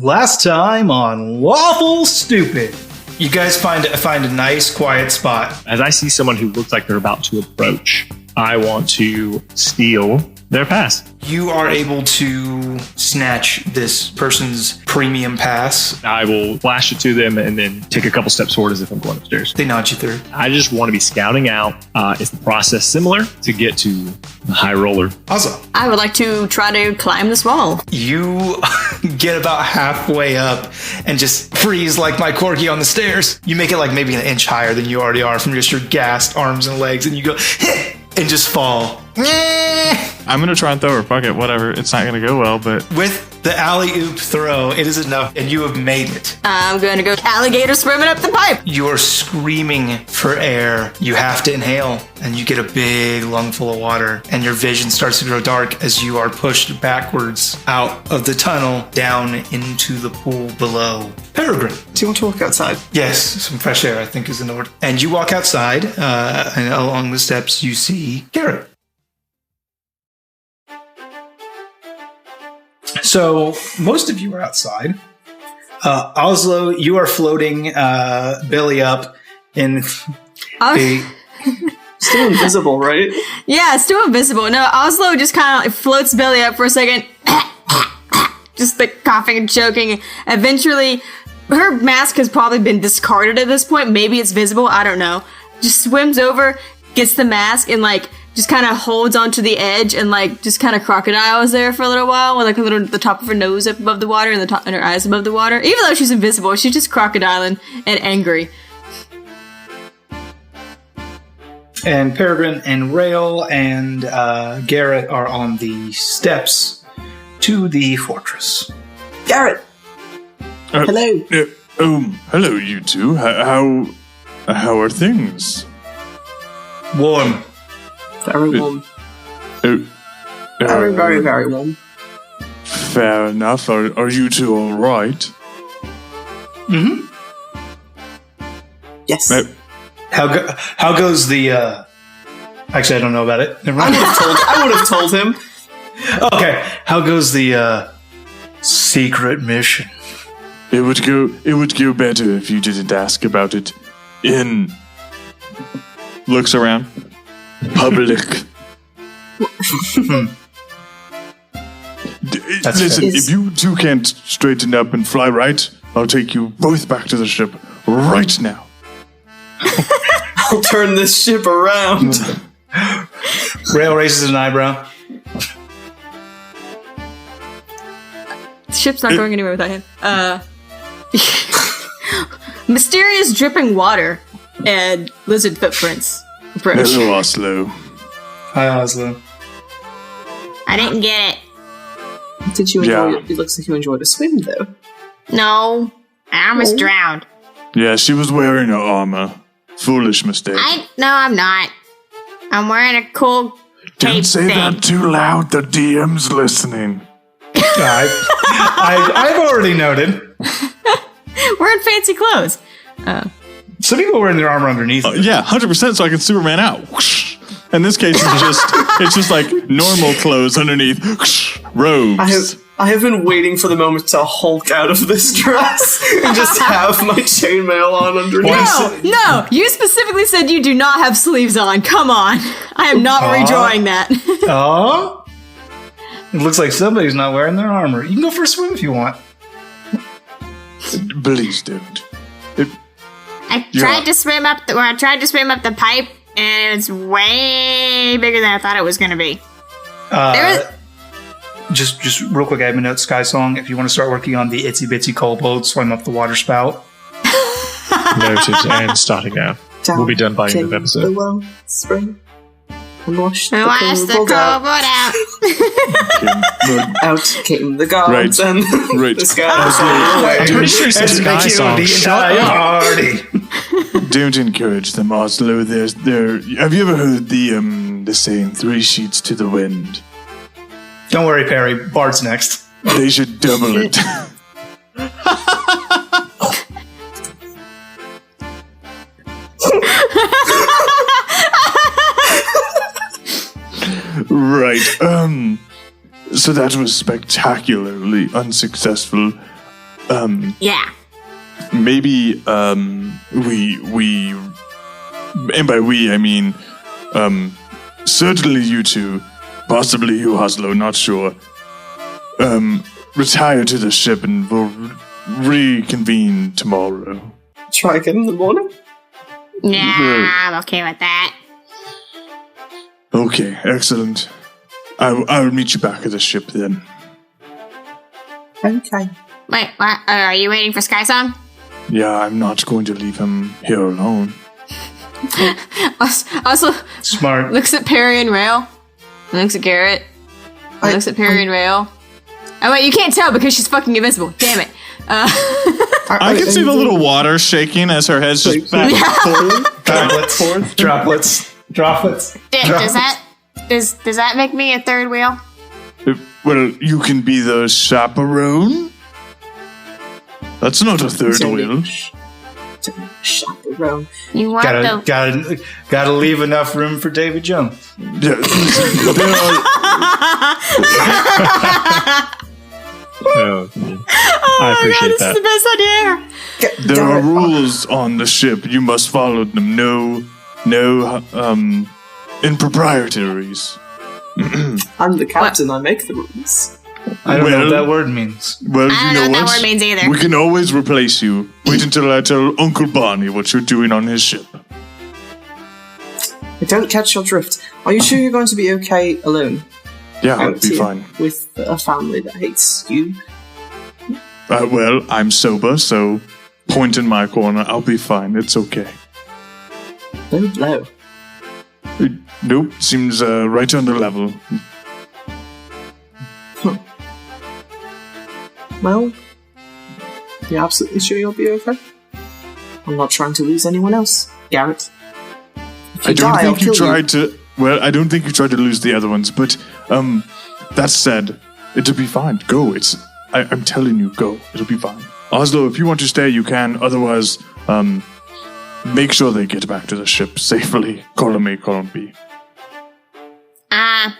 Last time on Lawful Stupid. You guys find a nice, quiet spot. As I see someone who looks like they're about to approach, I want to steal their pass. You are able to snatch this person's premium pass. I will flash it to them and then take a couple steps forward as if I'm going upstairs. They nod you through. I just want to be scouting out. Is the process similar to get to the high roller? Awesome. I would like to try to climb this wall. You get about halfway up and just freeze like my corgi on the stairs. You make it like maybe an inch higher than you already are from just your gassed arms and legs, and you go and just fall. I'm going to try and throw her. Fuck it, whatever. It's not going to go well, but... With the alley-oop throw, it is enough, and you have made it. I'm going to go alligator swimming up the pipe. You're screaming for air. You have to inhale, and you get a big lungful of water, and your vision starts to grow dark as you are pushed backwards out of the tunnel down into the pool below. Peregrine. Do you want to walk outside? Yes, some fresh air, I think, is in order. And you walk outside, and along the steps, you see Garrett. So, most of you are outside. Oslo, you are floating belly up in a... Still invisible, right? Yeah, it's still invisible. No, Oslo just kind of floats belly up for a second. Just like coughing and choking. Eventually, her mask has probably been discarded at this point. Maybe it's visible. I don't know. Just swims over, gets the mask, and like... just kind of holds onto the edge and like just kind of crocodiles there for a little while with like a little the top of her nose up above the water and the top and her eyes above the water. Even though she's invisible, she's just crocodiling and angry. And Peregrine and Rail and Garrett are on the steps to the fortress. Garrett! Hello. Hello, you two. How are things? Warm. Very warm. Very, very, very warm. Fair enough. Are you two all right? Mm-hmm. Yes. How goes the... Actually, I don't know about it. Never mind. I would have told him. Okay. How goes the secret mission? It would go better if you didn't ask about it in... Looks around. Public. Listen, if you two can't straighten up and fly right, I'll take you both back to the ship right now. I'll turn this ship around. Rail raises an eyebrow. The ship's not going anywhere without him. Mysterious dripping water and lizard footprints approach. Hello, Oslo. Hi, Oslo. I didn't get it. Did you enjoy it? It looks like you enjoyed a swim, though. No. I almost drowned. Yeah, she was wearing her armor. Foolish mistake. No, I'm not. I'm wearing a cool cape Don't say thing. that too loud. The DM's listening. I've already noted. We're in fancy clothes. Some people are wearing their armor underneath. Yeah, 100%. So I can Superman out. Whoosh. In this case, it's just like normal clothes underneath. Whoosh. Robes. I have been waiting for the moment to Hulk out of this dress and just have my chainmail on underneath. No, you specifically said you do not have sleeves on. Come on. I am not redrawing that. Oh, it looks like somebody's not wearing their armor. You can go for a swim if you want. Please don't. I tried to swim up the pipe, and it's way bigger than I thought it was going to be. Just real quick, I have a note, Sky Song. If you want to start working on the itsy bitsy kobold swim up the water spout. Noted and starting now. We'll be done by the end of the episode. The well spring and wash the kobold out. Out came the guards and the sky. I'm pretty sure it's a Sky Song. Don't encourage them, Oslo. Have you ever heard the saying, 3 sheets to the wind? Don't worry, Perry. Bard's next. They should double it. Right. So that was spectacularly unsuccessful. Yeah. maybe we and by we I mean certainly you two, possibly you, Oslo, not sure, retire to the ship and we'll reconvene tomorrow. Try again in the morning? Yeah, I'm okay with that. Okay, excellent. I'll meet you back at the ship then. Okay. Wait, what? Are you waiting for Sky Song? Yeah, I'm not going to leave him here alone. Also, Smart. looks at Perry and Rail. Looks at Garrett. Looks at Perry and Rail. Oh wait, you can't tell because she's fucking invincible. Damn it. I can see the little water shaking as her head's just back and forth. Droplets. Droplets. Does that make me a third wheel? Well, you can be the chaperone. That's not a third wheel. Chaperone. You want the Gotta leave enough room for David Jones. Yeah, I appreciate this that. is the best idea ever. there are rules on the ship. You must follow them. No improprieties. I'm the captain. I make the rules. I don't know what Well- that word means. Well, I you don't know know what what? that word means either. We can always replace you. Wait until I tell Uncle Barney what you're doing on his ship. I don't catch your drift. Are you sure you're going to be okay alone? Yeah, I'll Out be here fine. with a family that hates you. Well, I'm sober, so point in my corner. I'll be fine. It's okay. Low blow. Nope, seems right on the level. Well, you're absolutely sure you'll be okay? I'm not trying to lose anyone else, Garrett. If I don't die, I'll think you kill tried to. Well, I don't think you tried to lose the other ones, but that said, it'll be fine. Go. I'm telling you, go. It'll be fine. Oslo, if you want to stay, you can. Otherwise, make sure they get back to the ship safely. Column A, column B. I'm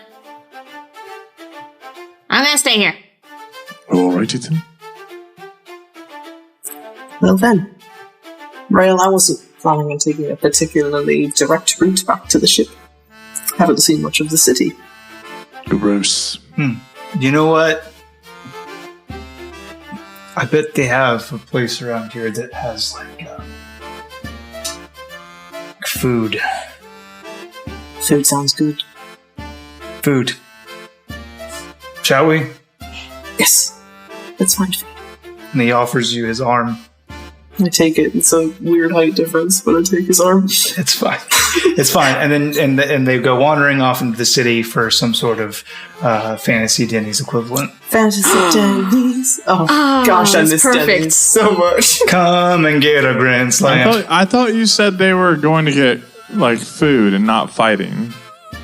gonna stay here. Alrighty then. Well then, Rail, I wasn't planning on taking a particularly direct route back to the ship. Haven't seen much of the city. Gross. You know what? I bet they have a place around here that has like food. Food sounds good. Food. Shall we? Yes, let's find food. And he offers you his arm. I take it. It's a weird height difference, but I take his arm. It's fine. It's fine. And then and they go wandering off into the city for some sort of fantasy Denny's equivalent. Fantasy Denny's. Oh gosh, I it's miss perfect. Denny's so much. Come and get a grand slam. I thought you said they were going to get like food and not fighting.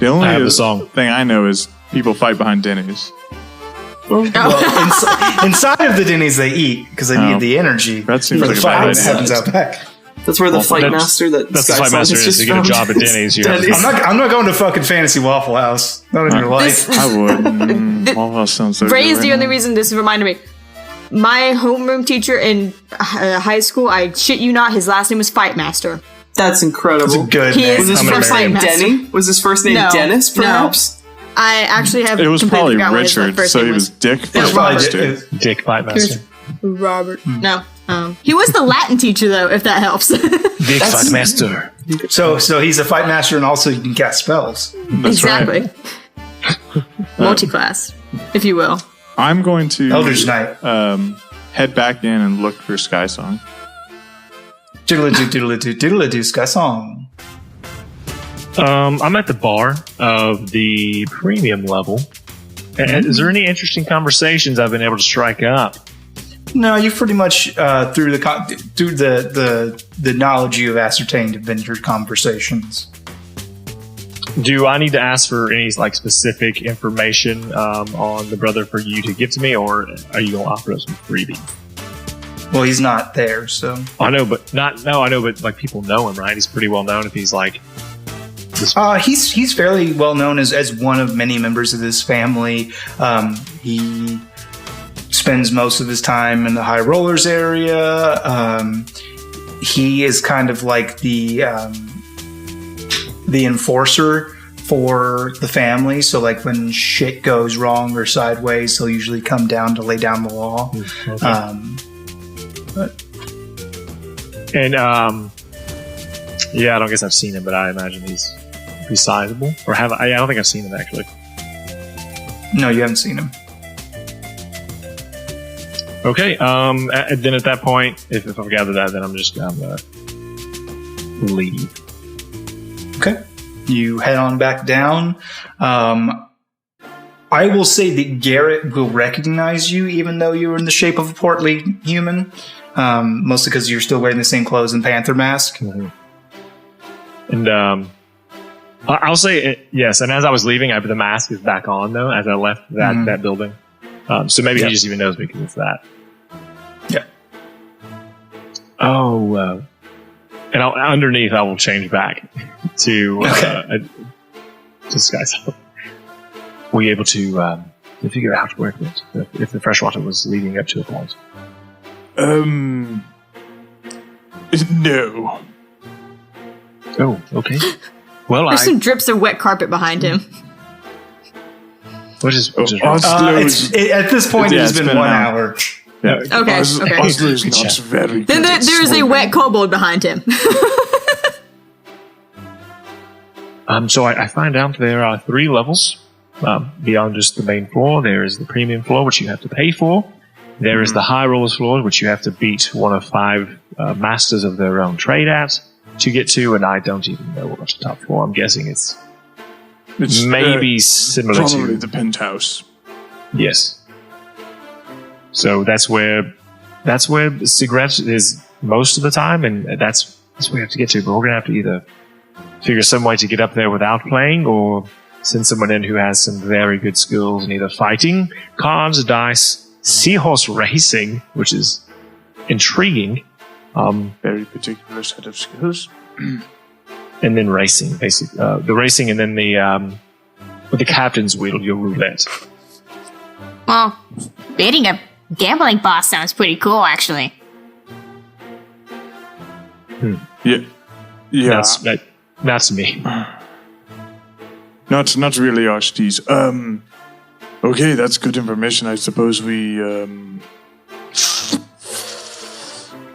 The only I have the song. thing I know is people fight behind Denny's. Well, inside of the Denny's they eat because they need the energy. That seems for like the a fight bad that idea. happens out back. That's where the fight that's- master that that's the Sky fight Song master has is just to get a found job at Denny's, you have to- Denny's. I'm not going to fucking fantasy Waffle House. Not in your life. I would. All that sounds so Ray good is the right only now. reason this reminded me. My homeroom teacher in high school, I shit you not, his last name was Fight Master. That's incredible. It's a good He name. is Was his I'm gonna first marry name him. Denny? Was his first name No. Dennis, No. perhaps? I actually have It was completely probably forgotten what his Richard, first so name he was Dick No, Fight Robert. Master. Dick Fightmaster. Robert. No. He was the Latin teacher, though, if that helps. Dick Fightmaster. So he's a fight master and also you can cast spells. That's exactly. right. Multi-class, if you will. I'm going to Elder's Night. head back in and look for Sky Song. Diddle-a-doo, diddle-a-doo, diddle-a-doo, Sky Song. I'm at the bar of the premium level. And is there any interesting conversations I've been able to strike up? No, you've pretty much through the knowledge you have ascertained have been your conversations. Do I need to ask for any like specific information on the brother for you to give to me, or are you going to offer us some freebie? Well, he's not there, so I know, but like people know him, right? He's pretty well known if he's like. he's fairly well known as one of many members of this family. He's spends most of his time in the high rollers area. He is kind of like the enforcer for the family. So like when shit goes wrong or sideways, he'll usually come down to lay down the law. Yeah, I don't guess I've seen him, but I imagine he's pretty sizable. Or have I? I don't think I've seen him actually. No, you haven't seen him. Okay. Then at that point, if I've gathered that, then I'm gonna leave. Okay. You head on back down. I will say that Garrett will recognize you, even though you were in the shape of a portly human. Mostly because you're still wearing the same clothes and panther mask. Mm-hmm. And I'll say yes. And as I was leaving, the mask is back on though. As I left that building, so maybe he just even knows me because it's that. Yeah. Oh, and underneath I will change back to disguise. Were you able to figure out how to work it? If the freshwater was leading up to a point? No. Oh, okay. Well, There's some drips of wet carpet behind him. Which is wrong? At this point, it has been 1 hour. Yeah. Okay. Oslo is not very good. Then there's a wet kobold behind him. So I find out there are 3 levels beyond just the main floor. There is the premium floor, which you have to pay for. There is the high rollers floor, which you have to beat one of 5 masters of their own trade at to get to, and I don't even know what's the top floor. I'm guessing it's maybe similar probably to the penthouse. Yes. So that's where cigarettes is most of the time, and that's where we have to get to. But we're gonna have to either figure some way to get up there without playing, or send someone in who has some very good skills in either fighting, cards, dice, seahorse racing, which is intriguing. Very particular set of skills. And then racing, basically. The racing, and then with the captain's wheel, your roulette. Well, beating a gambling boss sounds pretty cool, actually. Yeah. That's me. Not really Archdies. Okay, that's good information. I suppose we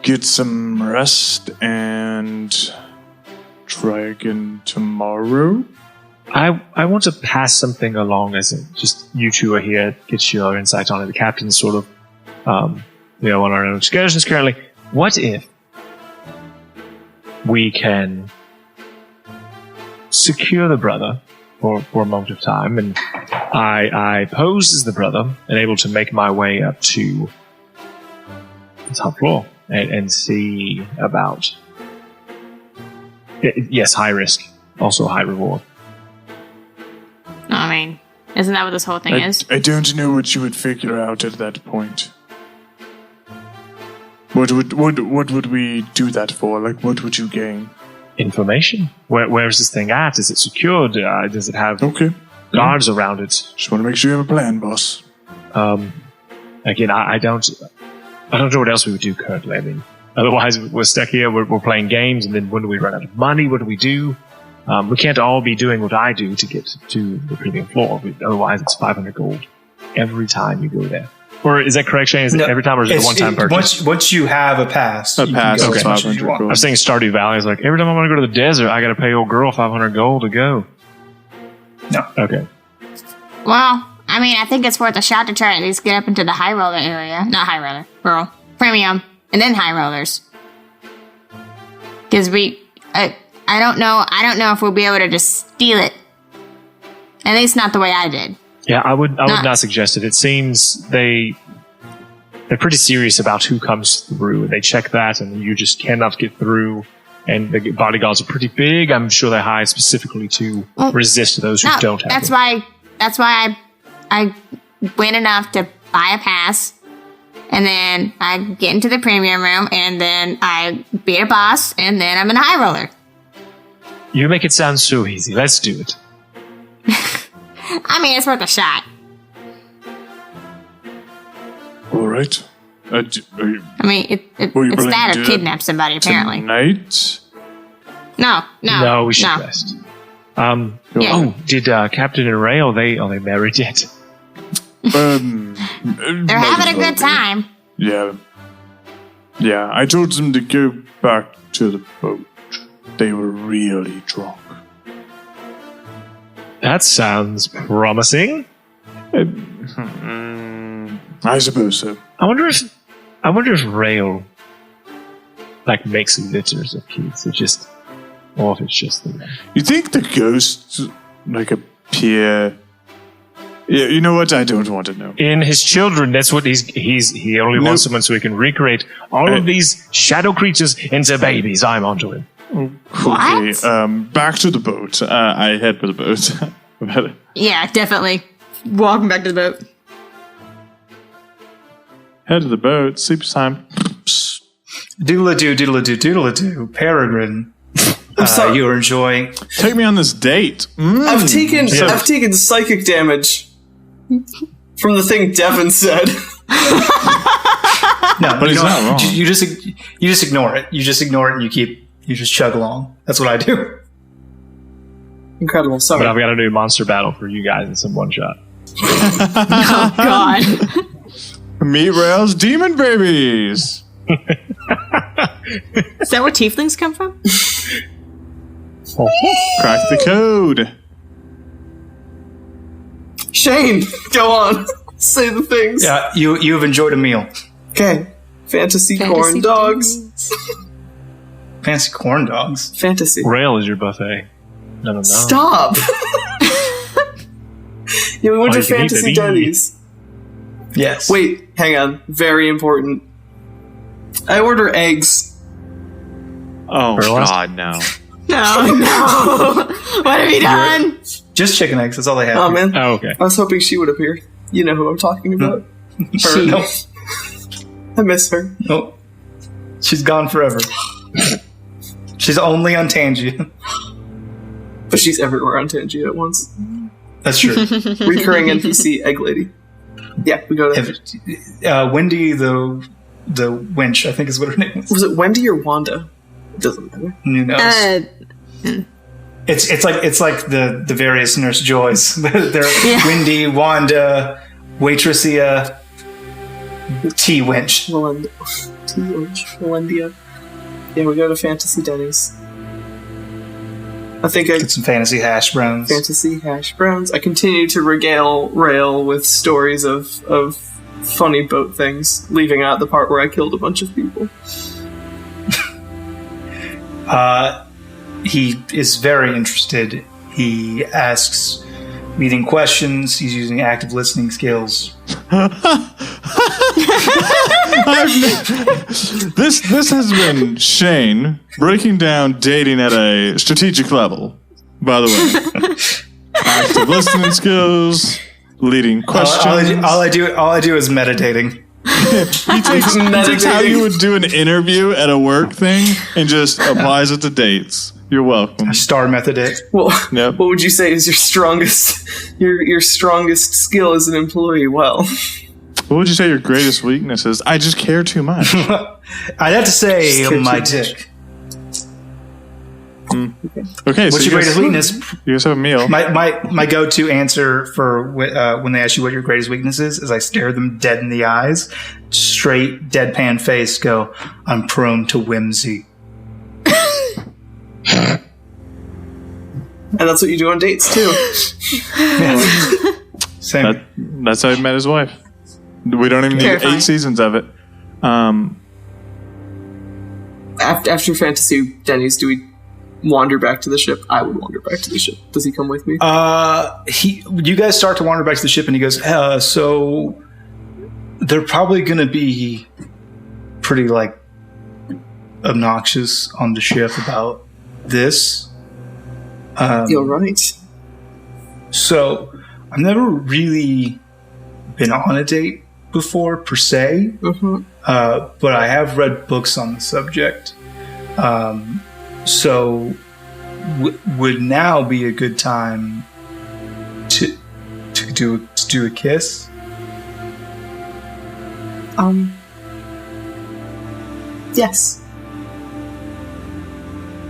get some rest and try again tomorrow. I want to pass something along, as in just you two are here, get your insight on it. The captain's sort of, on our own excursions currently. What if we can secure the brother for a moment of time, and I pose as the brother and able to make my way up to the top floor and see about. Yes, high risk, also high reward. I mean, isn't that what this whole thing is? I don't know what you would figure out at that point. What would we do that for? Like, what would you gain? Information. Where is this thing at? Is it secured? Does it have guards around it? Just want to make sure you have a plan, boss. Again, I don't know what else we would do currently. I mean, otherwise we're stuck here. We're playing games, and then when do we run out of money? What do we do? We can't all be doing what I do to get to the premium floor. Otherwise, it's 500 gold every time you go there. Or is that correct, Shane? Is it every time, or is it a one-time purchase? Once you have a pass, you can go as much as you want. I was thinking Stardew Valley is like, every time I want to go to the desert, I got to pay old girl 500 gold to go. No. Okay. Well, I mean, I think it's worth a shot to try at least get up into the high roller area. Not high roller, rural. Premium, and then high rollers. Because I don't know if we'll be able to just steal it. At least not the way I did. Yeah, I would not suggest it. It seems they're pretty serious about who comes through. They check that, and you just cannot get through. And the bodyguards are pretty big. I'm sure they're hired specifically to resist those who don't have that's them. That's why I win enough to buy a pass, and then I get into the premium room, and then I beat a boss, and then I'm in a high roller. You make it sound so easy. Let's do it. I mean, it's worth a shot. All right. I mean, Were you it's planning that to or do kidnap somebody, apparently. Tonight? No, we should rest. Yeah. Oh, did Captain and Rail, they married yet? They're having a good time. Yeah. Yeah, I told them to go back to the boat. They were really drunk. That sounds promising. I suppose so. I wonder if Rail makes litters of kids. Or if it's just the You think the ghosts appear? Yeah, you know what? I don't want to know. in his children. That's what he only wants someone so he can recreate all of these shadow creatures into babies. I'm onto him. Okay, back to the boat. I head for the boat. Yeah, definitely. Walking back to the boat. Head to the boat. Sleep time. Doodle-a-doo, doodle-a-doo, doodle-a-doo. Peregrine. I'm sorry. You are enjoying. Take me on this date. I've taken psychic damage from the thing Devin said. No, But he's not wrong. You just ignore it. You just ignore it and you just chug along. That's what I do. Incredible. But Sorry. I've got to do monster battle for you guys in some one shot. Oh, God. Meet Rail's demon babies. Is that where tieflings come from? Crack the code. Shane, go on. Say the things. Yeah, you've enjoyed a meal. Okay. Fantasy corn dogs. Fancy corn dogs. Fantasy. Rail is your buffet. No. Stop. Yeah, we went to you can eat Fantasy the Denny's. Yes. Wait, hang on. Very important. I order eggs. Oh, Burlesque? God, no. No. What have you done? Just chicken eggs. That's all they have. Oh, man. Oh, okay. I was hoping she would appear. You know who I'm talking about. Her. No. I miss her. Nope. She's gone forever. She's only on Tangia. But she's everywhere on Tangia at once. That's true. Recurring NPC egg lady. Yeah, we go to... Wendy the winch, I think is what her name was. Was it Wendy or Wanda? It doesn't matter. Who knows? It's like the various Nurse Joys. They're Wendy, Wanda, Waitressia, T Winch. Melindia. Yeah, we go to Fantasy Denny's. I think Get some fantasy hash browns. Fantasy hash browns. I continue to regale Rail with stories of funny boat things, leaving out the part where I killed a bunch of people. He is very interested. He asks leading questions. He's using active listening skills. This has been Shane breaking down dating at a strategic level. By the way, active listening skills, leading questions. All I do is meditating. He takes how you would do an interview at a work thing and just applies it to dates. You're welcome. Star method it. Well, Yep. what would you say is your strongest your strongest skill as an employee? Well, What would you say your greatest weakness is? I just care too much. I'd have to say my dick. Okay, What's your greatest weakness? You guys have a meal. My go-to answer for when they ask you what your greatest weakness is I stare them dead in the eyes, straight deadpan face, go, I'm prone to whimsy. and that's what you do on dates too. Same. That's how he met his wife. We don't even need Terrifying. 8 seasons of it. After Fantasy Denny's, do we wander back to the ship? I would wander back to the ship. Does he come with me? You guys start to wander back to the ship, and he goes, so they're probably going to be pretty, obnoxious on the ship about this. You're right. So I've never really been on a date before, per se, but I have read books on the subject. So would now be a good time to do a kiss? Yes.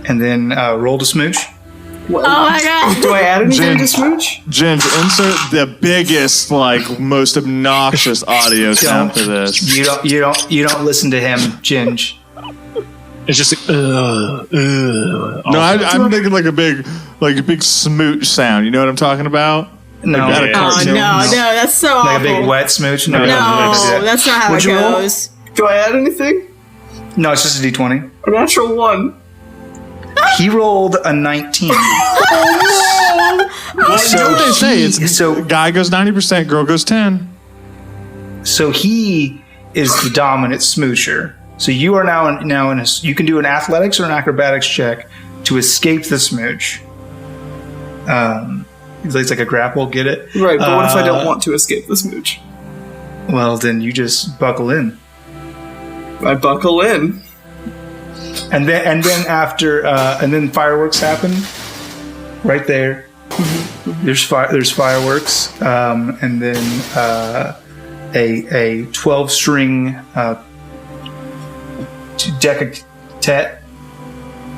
And then roll to smooch. Well, Oh my god! do I add anything to Ginge. smooch? Ginge, insert the biggest, most obnoxious audio sound for this. You don't listen to him, Ginge. It's just No, I'm thinking like a big smooch sound. You know what I'm talking about? No, Like that, yeah. Oh, cartoon. no, that's so like a awful. big wet smooch. No, that's not how What'd it you roll? goes. Do I add anything? No, it's just a d20. A natural 1. He rolled a 19. You know what they say? so Guy goes 90%, girl goes 10. he is the dominant smoocher. So you are now in a, you can do an athletics or an acrobatics check to escape the smooch. It's like a grapple, get it? Right, but what if I don't want to escape the smooch? Well, then you just buckle in. I buckle in. And then after and then fireworks happen right there. There's fireworks, and then a 12-string decatet,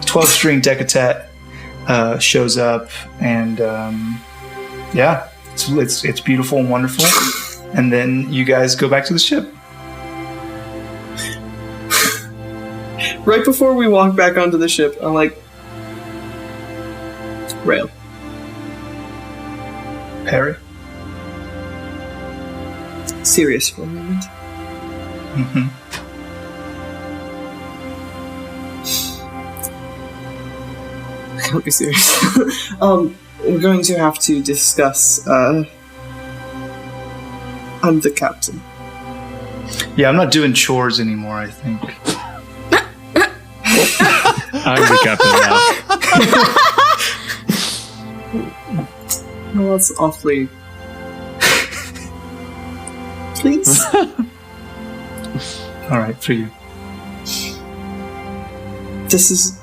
12-string decatet shows up, and yeah, it's beautiful and wonderful. And then you guys go back to the ship. Right before we walk back onto the ship, I'm like, Rail. Perry. Serious for a moment. Mm-hmm. I can't be serious. We're going to have to discuss, I'm the captain. Yeah, I'm not doing chores anymore, I think. I'm the captain now. Well, that's awfully... Please? All right, for you. This is...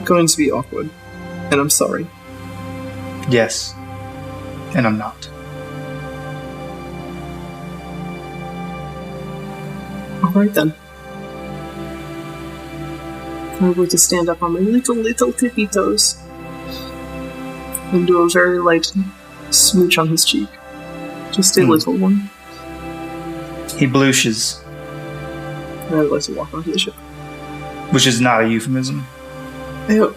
going to be awkward. And I'm sorry. Yes. And I'm not. Alright then. I'm going to stand up on my little tippy toes and do a very light smooch on his cheek. Just a little one. He blushes, And I'd like to walk onto the ship. which is not a euphemism. Ew.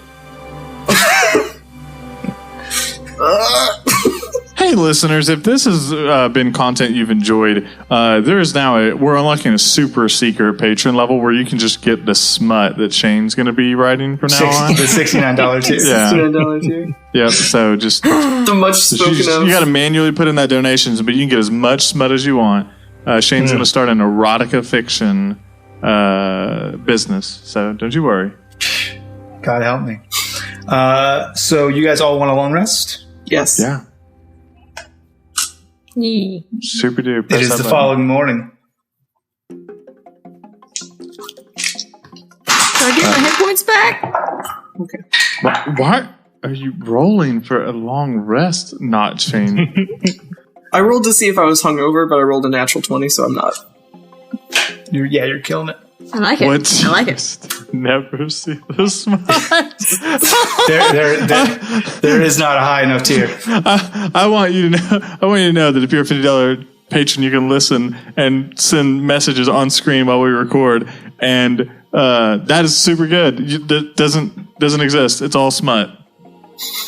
Hey listeners, if this has been content you've enjoyed, there is now we're unlocking a super secret patron level where you can just get the smut that Shane's going to be writing from now on. The $69 tier. Yeah. $69 here. Yep. So just The much spoken of. you got to manually put in that donations, but you can get as much smut as you want. Shane's going to start an erotica fiction business, so don't you worry. God help me. So you guys all want a long rest? Yes. Yeah. Yee. Super duper. It is the following morning. Do I get my hit points back? Okay. Why are you rolling for a long rest, not Shane? I rolled to see if I was hungover, but I rolled a natural 20, so I'm not. You're killing it. I like it. What? I like it. Never see the smut. There is not a high enough tier. I want you to know that if you're a $50 patron, you can listen and send messages on screen while we record, and that is super good. That doesn't exist. It's all smut.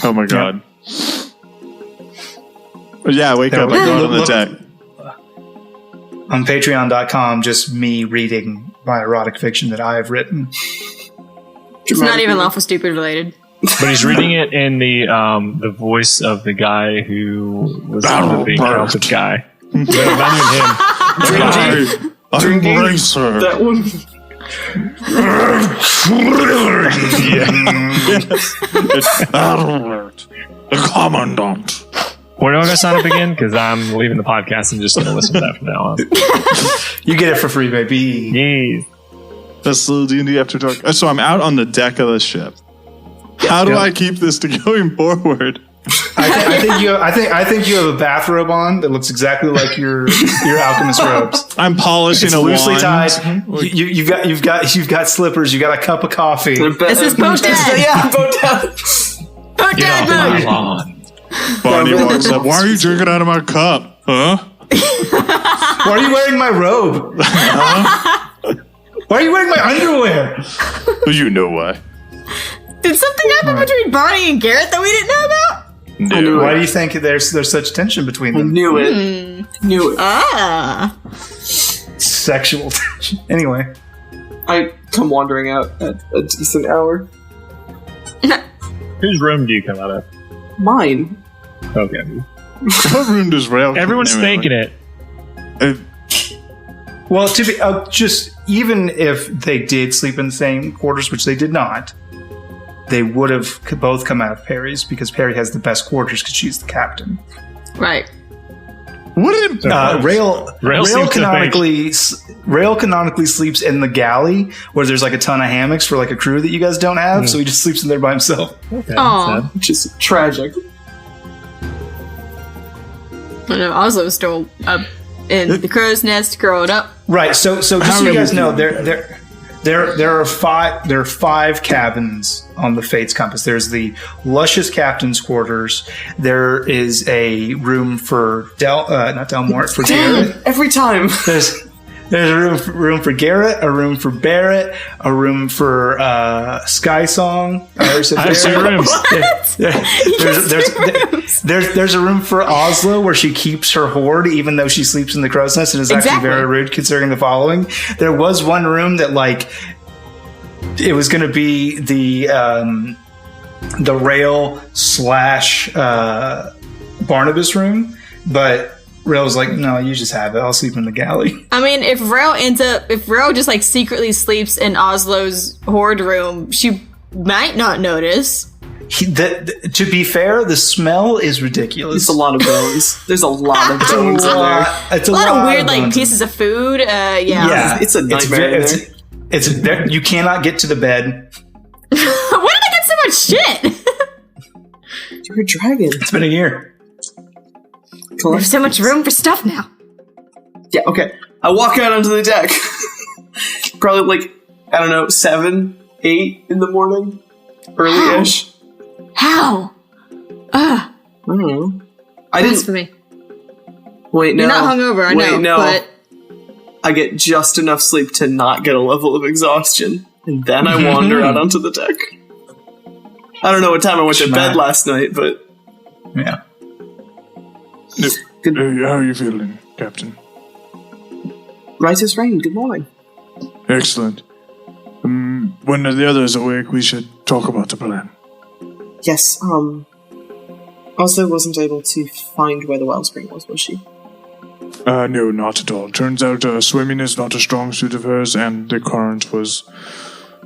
Oh my god. Yeah, wake up. I'm going on the deck. On patreon.com, just me reading my erotic fiction that I have written. It's not even Lawful Stupid related. But he's reading it in the voice of the guy who was the big talented guy. Not even him. Embracer. That one. Alert. The commandant. Where do I go sign up again? Because I'm leaving the podcast and just going to listen to that from now on. You get it for free, baby. Yay. That's the D&D After Dark. So I'm out on the deck of the ship. How do I keep this to going forward? I think you have a bathrobe on that looks exactly like your alchemist robes. I'm polishing It's a loosely wand. tied. You've got slippers. You got a cup of coffee. This is boat dad. Yeah, boat dad. Boat Get off dad my mode. lawn. Barney walks up. Why are you drinking out of my cup? Huh? Why are you wearing my robe? Why are you wearing my underwear? You know why. Did something happen between Barney and Garrett that we didn't know about? No. Why do you think there's such tension between I them? knew it. Knew it. Ah. Sexual tension. Anyway, I come wandering out at a decent hour. Whose room do you come out of? Mine. Okay. What room does Rail? Everyone's thinking it. well, to be just even if they did sleep in the same quarters, which they did not, they would have both come out of Perry's because Perry has the best quarters because she's the captain. Right. Wouldn't Rail seems to canonically sleeps in the galley where there's like a ton of hammocks for like a crew that you guys don't have, so he just sleeps in there by himself. Okay, Aw. Which is tragic. I know Oslo's still up in the crow's nest, curled up. Right. So just so you guys know, there are five cabins on the Fates compass. There's the luscious captain's quarters. There is a room for for Garrett. Every time. There's a room for Garrett, a room for Barrett, a room for Skysong. I have two rooms. There's a room for Oslo where she keeps her hoard, even though she sleeps in the crow's nest, and is actually Exactly. very rude considering the following. There was one room that it was going to be the Rail / Barnabas room, but Rail's like, no, you just have it. I'll sleep in the galley. I mean, if Rail just like secretly sleeps in Oslo's hoard room, she might not notice. To be fair, the smell is ridiculous. It's a lot of bones. There's a lot of bones in there. It's A lot of weird like bones. pieces of food. Yeah. Yeah, It's a nightmare in there. It's you cannot get to the bed. Where did I get so much shit? You're a dragon. It's been a year. There's so much room for stuff now. Yeah, okay. I walk out onto the deck. Probably 7, 8 in the morning. Early-ish. How? I don't know. I That's didn't... for me. Wait, no. You're not hungover, I know. no. But I get just enough sleep to not get a level of exhaustion. And then I wander out onto the deck. I don't know what time I went to bed last night, but... Yeah. Good. How are you feeling, Captain? Right as rain. Good morning. Excellent. When the others awake, we should talk about the plan. Yes, Oslo wasn't able to find where the wellspring was she? No, not at all. Turns out swimming is not a strong suit of hers, and the current was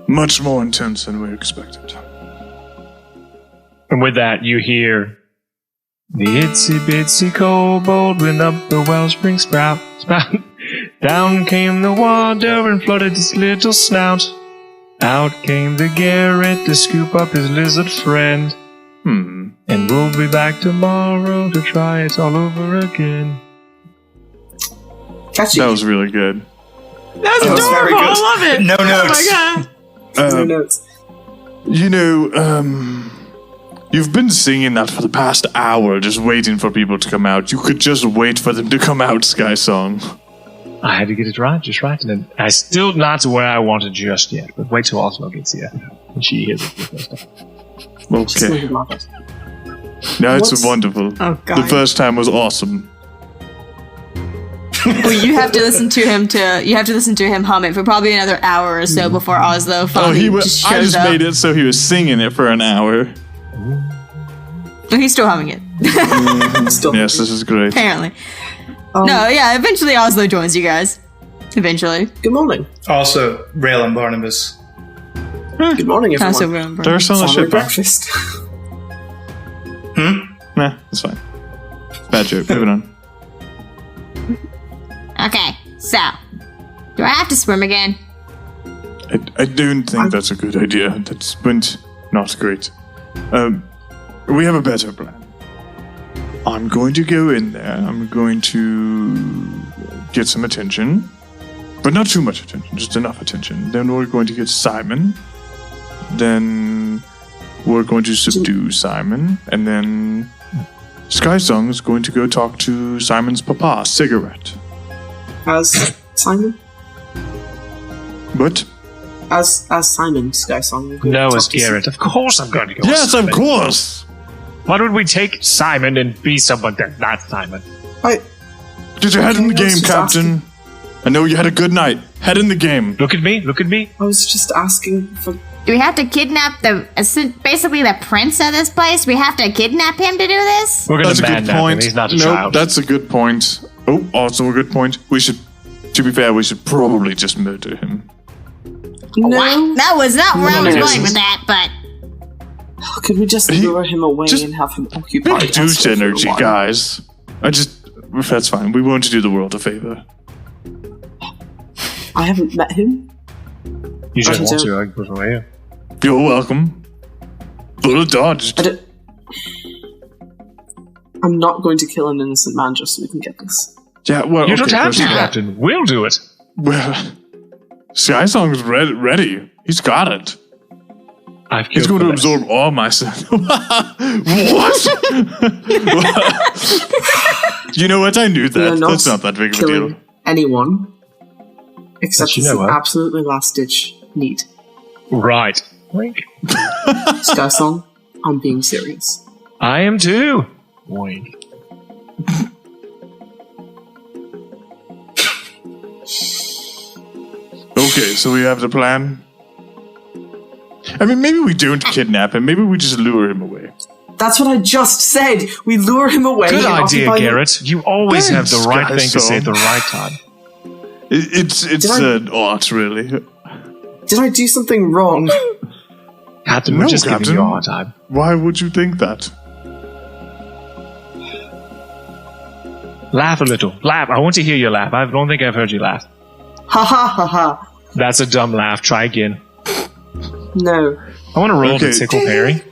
much more intense than we expected. And with that, you hear the itsy bitsy kobold went up the wellspring spout. Down came the water and flooded his little snout. Out came the Garrett to scoop up his lizard friend. And we'll be back tomorrow to try it all over again. Catchy. That was really good. that's That was very adorable. good. I love it. No Oh notes. my god. No notes. You know, you've been singing that for the past hour, just waiting for people to come out. You could just wait for them to come out, Skysong. I had to get it right, just right. And I still not to where I wanted just yet. But wait till Oslo gets here. And she hears it for the first time. Okay. No, it's wonderful. Oh god. The first time was awesome. Well, you have to listen to him hum it for probably another hour or so before Oslo finally just shows I just up. made it so he was singing it for an hour. Oh, he's still humming it. Still. Yes, this is great. Apparently. No, yeah, eventually Oslo joins you guys. Eventually. Good morning. Also, Rail and Barnabas. Good morning, everyone. Also remember. They're still on the Family ship, huh? breakfast. Nah, it's fine. Bad joke. Moving on. Okay, so do I have to swim again? I don't think that's a good idea. That went not great. We have a better plan. I'm going to go in there. I'm going to get some attention. But not too much attention, just enough attention. Then we're going to get Simon. Then we're going to subdue Simon. And then Skysong is going to go talk to Simon's papa, Cigarette. As Simon? But? As Simon, Skysong. will go No, talk as to Garrett. Of course I'm going to go. Yes, with of Simon. course! Why would we take Simon and be someone that's not Simon? Get your head in the Okay, I was game, just Captain. I know you had a good night. Head in the game. Look at me. Look at me. I was just asking for... Do we have to kidnap basically the prince of this place? We have to kidnap him to do this? We're going That's to a good badnap him. point. He's not a Nope, child. that's a good point. Oh, also a good point. We should, to be fair, we should probably just murder him. No. What? That was not where I was no, going no. with that, but Could we just lure him away just and have him occupied? Big douche energy, guys. That's fine. We want to do the world a favor. I haven't met him. You just I want don't- to. I can put him away. You're welcome. Little dodged. I'm not going to kill an innocent man just so we can get this. Yeah, well, You don't okay, have to, first- Captain. We'll do it. Well, Skysong's ready. He's got it. I've He's killed going to the absorb all my sin. What? You know what? I knew We are that. not That's not that big of a killing deal. anyone. Except But you it's know an what? absolutely last-ditch need. Right. Wink. Skysong, I'm being serious. I am too. Wink. Okay, so we have the plan. I mean, maybe we don't kidnap him. Maybe we just lure him away. That's what I just said. We lure him away. Good and idea, occupy him. Garrett. You always have the Thanks, right thing to Skysaw. say at the right time. It's Did I- an art, really. Did I do something wrong? Captain, No, we're just giving Captain. you a hard time. Why would you think that? Laugh a little. Laugh. I want to hear you laugh. I don't think I've heard you laugh. Ha ha ha ha. That's a dumb laugh. Try again. No. I want to roll Okay. to tickle Perry.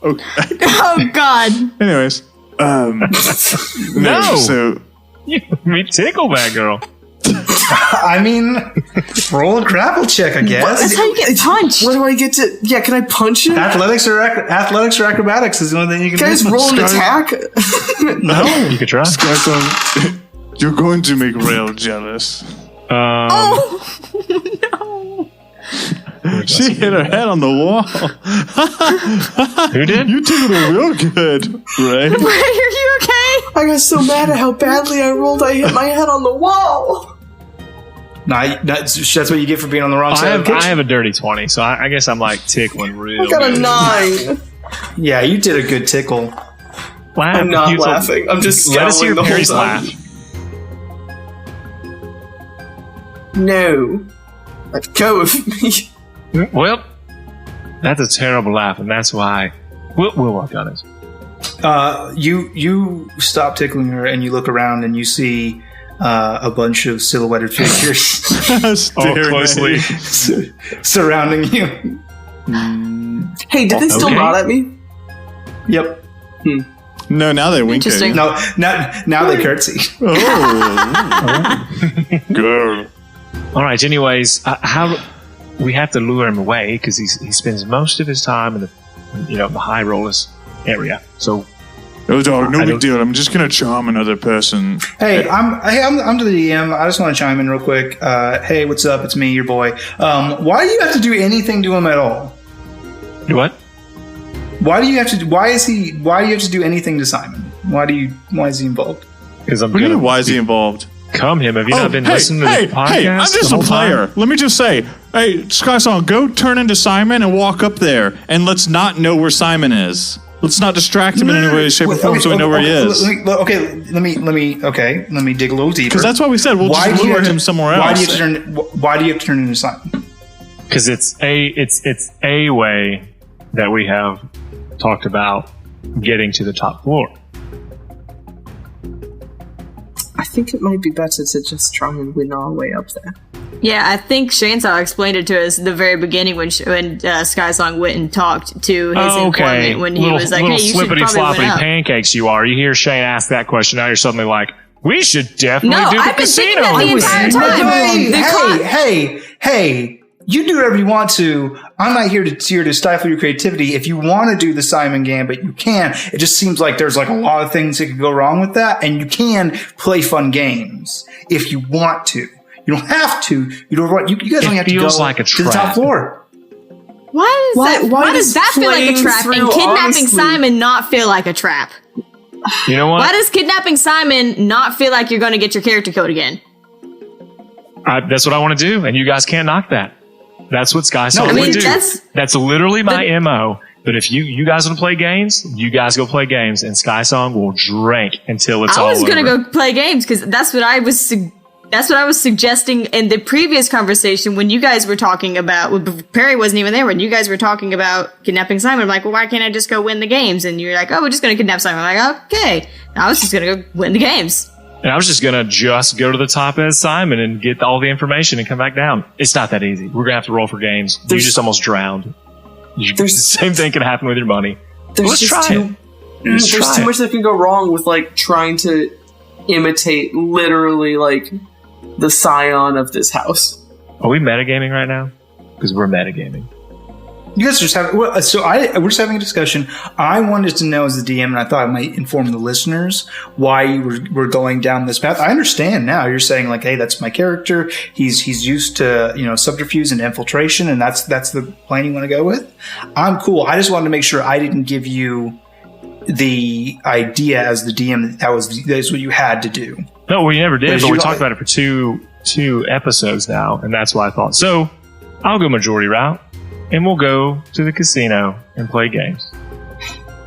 Okay. Oh God. Anyways, No. So You me tickle that girl. I mean, roll a grapple check, I guess. That's how you get punched. What do I get to... Yeah, can I punch him? Athletics or acrobatics is the only thing you can Guys, do. roll an Sky- attack? no, You could try. Skysong, you're going to make Rail jealous. Oh no. She hit her head on the wall. Who did? You tickled her real good, Ray. Are you okay? I got so mad at how badly I rolled, I hit my head on the wall. Nah, that's what you get for being on the wrong I side of the have, I kitchen. have a dirty 20, so I guess I'm like tickling real I got a good. 9. Yeah, you did a good tickle. Laugh. I'm not You- laughing. I'm just Let us hear scowling the Perry's whole time. laugh. No. Let go of me. Well, that's a terrible laugh, and that's why we'll work on it. You stop tickling her and you look around and you see a bunch of silhouetted figures Staring closely. at you. surrounding you. Hey, did they still Okay. nod at me? Yep. No, now they wink at you. Interesting. No, now they curtsy. Oh, girl. All right. Anyways, how we have to lure him away because he spends most of his time in the high rollers area. So No, dog, no I big don't- deal. I'm just gonna charm another person. Hey, I'm to the DM. I just want to chime in real quick. Hey, what's up? It's me, your boy. Why do you have to do anything to him at all? do what? Why do you have to? Why do you have to do anything to Simon? Why is he involved? Because I'm What do you gonna mean, why is he involved? come him. Have you not been listening to the podcast? Hey, I'm just the a whole player. time? Let me just say, hey, Skysong, go turn into Simon and walk up there, and let's not know where Simon is. Let's not distract him in any way, shape, or form, so we know where he is. Let me dig a little deeper. Because that's why we said we'll just lure him somewhere Why do else. you have to turn into Simon? Because it's a way that we have talked about getting to the top floor. I think it might be better to just try and win our way up there. Yeah, I think Shainsaw explained it to us at the very beginning when Skysong went and talked to his informant when he was like, "Hey, you should probably went up." Pancakes you are. You hear Shane ask that question, now you're suddenly like, we should definitely do the I've been casino. thinking that the entire time. Hey, you do whatever you want to. I'm not here to stifle your creativity. If you want to do the Simon Gambit, you can. It just seems like there's like a lot of things that could go wrong with that, and you can play fun games if you want to. You don't have to. You don't want. You guys don't have to go like a to the top floor. Why does that feel like a trap? And kidnapping Simon not feel like a trap? You know what? Why does kidnapping Simon not feel like you're going to get your character code again? That's what I want to do, and you guys can't knock that. That's what Skysong would do. That's literally my MO. But if you guys want to play games, you guys go play games, and Skysong will drink until it's all over. I was going to go play games because that's what I was suggesting in the previous conversation when you guys were talking about, Perry wasn't even there, when you guys were talking about kidnapping Simon. I'm like, well, why can't I just go win the games? And you're like, oh, we're just going to kidnap Simon. I'm like, okay. I was just going to go win the games. And I was just going to go to the top as Simon and get all the information and come back down. It's not that easy. We're going to have to roll for games. You just almost drowned. The same thing can happen with your money. There's too much that can go wrong with like trying to imitate literally like the scion of this house. Are we metagaming right now? Because we're metagaming. You guys are just having. We're just having a discussion. I wanted to know as the DM, and I thought I might inform the listeners why you were going down this path. I understand now. You're saying like, "Hey, that's my character. He's used to subterfuge and infiltration, and that's the plan you want to go with." I'm cool. I just wanted to make sure I didn't give you the idea as the DM that's what you had to do. No, we never did. But we talked about it for two episodes now, and that's why I thought. So I'll go majority route. And we'll go to the casino and play games.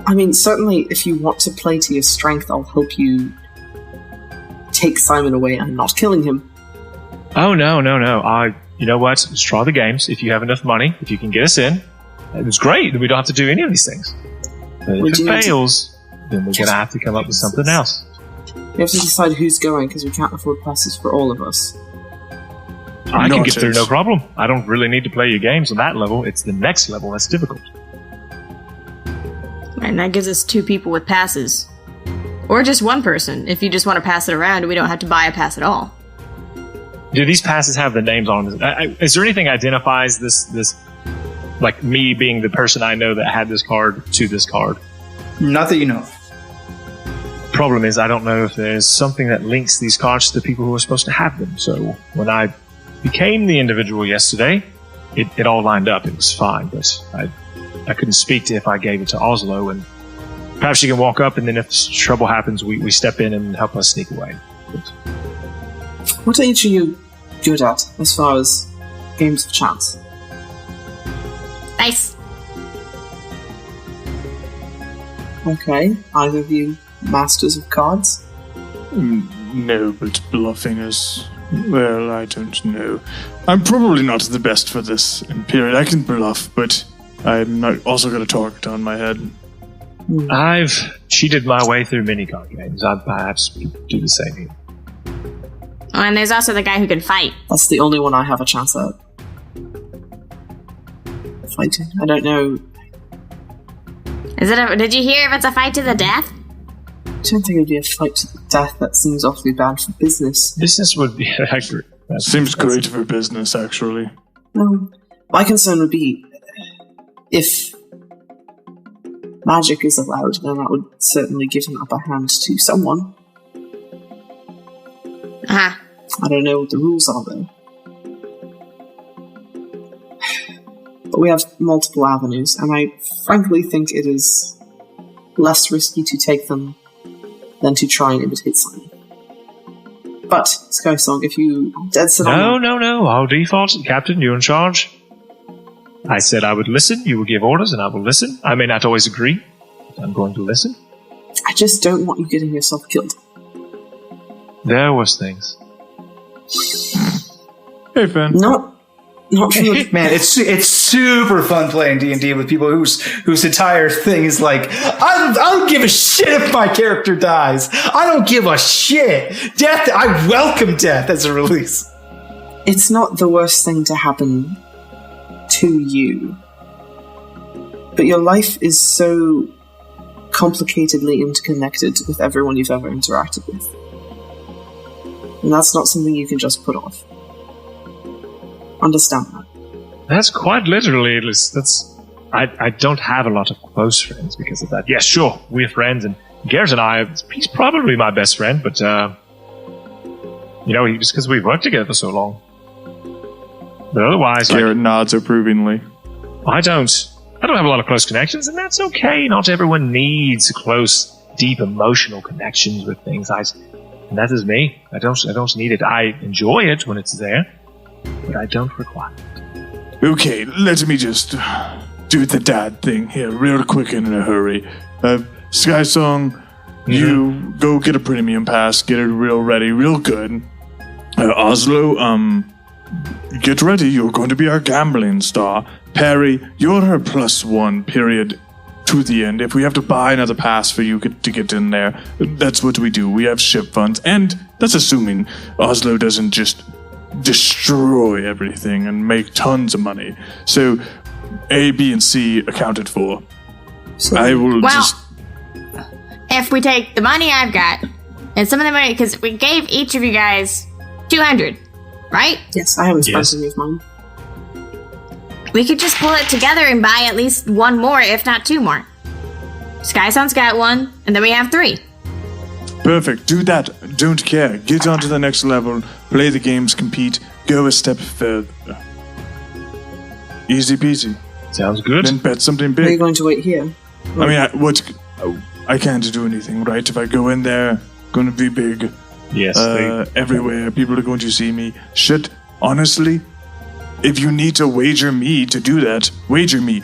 I mean, certainly if you want to play to your strength, I'll help you take Simon away and not killing him. Oh, no. You know what? Let's try the games. If you have enough money, if you can get us in, it's great. Then we don't have to do any of these things. But if it fails, then we're going to have to come up with something else. We have to decide who's going because we can't afford passes for all of us. I can get through no problem. I don't really need to play your games on that level. It's the next level that's difficult. And that gives us 2 people with passes. Or just 1 person, if you just want to pass it around, we don't have to buy a pass at all. Do these passes have the names on them? Is there anything that identifies this, like me being the person I know that had this card to this card? Not that you know of. Problem is, I don't know if there's something that links these cards to the people who are supposed to have them. So when I became the individual yesterday, it all lined up. It was fine, but I couldn't speak to if I gave it to Oslo, and perhaps she can walk up, and then if trouble happens, we step in and help us sneak away. But what age are you good at as far as games of chance? Nice. Okay, either of you masters of cards? No, but bluffing is... Well, I don't know. I'm probably not the best for this period. I can bluff, but I'm not also got a target on my head. I've cheated my way through many card games. I'd perhaps do the same here. Oh, and there's also the guy who can fight. That's the only one I have a chance at. Fighting? I don't know. Did you hear if it's a fight to the death? I don't think it'd be a fight to the death. That seems awfully bad for business. Business would be accurate. Seems great for business, actually. My concern would be if magic is allowed, then that would certainly give an upper hand to someone. Uh-huh. I don't know what the rules are, though. But we have multiple avenues, and I frankly think it is less risky to take them than to try and imitate Simon. But, Skysong, if you dead set on... No. I'll default. Captain, you're in charge. I said I would listen. You will give orders, and I will listen. I may not always agree, but I'm going to listen. I just don't want you getting yourself killed. There was things. Hey, Finn. Not from the... Man, it's super fun playing D&D with people whose entire thing is like, I don't give a shit if my character dies. I don't give a shit. Death, I welcome death as a release. It's not the worst thing to happen to you. But your life is so complicatedly interconnected with everyone you've ever interacted with. And that's not something you can just put off. Understand that. That's quite literally. I don't have a lot of close friends because of that. Yes, sure, we're friends, and Garrett and I, he's probably my best friend, but, just because we've worked together for so long. But otherwise, Garrett nods approvingly. I don't have a lot of close connections, and that's okay. Not everyone needs close, deep emotional connections with things. And that is me. I don't need it. I enjoy it when it's there, but I don't require it. Okay, let me just do the dad thing here real quick and in a hurry. Sky Song, you go get a premium pass, get it real ready, real good. Oslo, get ready, you're going to be our gambling star. Perry, you're her +1, period, to the end. If we have to buy another pass for you to get in there, that's what we do. We have ship funds, and that's assuming Oslo doesn't just destroy everything and make tons of money. So, A, B, and C accounted for. So I will if we take the money I've got, and some of the money, because we gave each of you guys 200, right? Yes, I haven't spent any of mine. We could just pull it together and buy at least one more, if not two more. Skysound's got one, and then we have 3. Perfect. Do that. Don't care. Get on to the next level. Play the games. Compete. Go a step further. Easy peasy. Sounds good. Then bet something Are you big. going to wait here? I mean, I can't do anything, right? If I go in there, gonna be big. Yes. Everywhere. People are going to see me. Shit. Honestly, if you need to wager me to do that, wager me.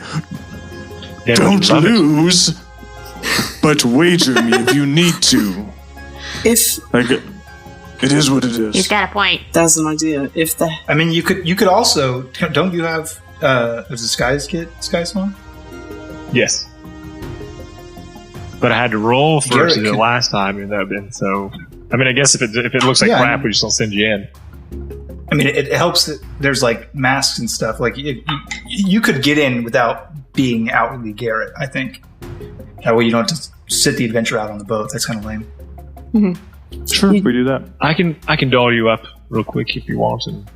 Don't lose, but wager me if you need to. It is what it is. He's got a point. That's an idea. I mean, you could also. Don't you have a disguise kit, Sky Song? Yes. But I had to roll for Garrett the last time, so. I mean, I guess if it looks like crap, we just don't send you in. I mean, it helps that there's like masks and stuff. Like you could get in without being outwardly Garrett. I think that way you don't have to sit the adventure out on the boat. That's kind of lame. Mm-hmm. Sure, we do that. I can doll you up real quick if you want, and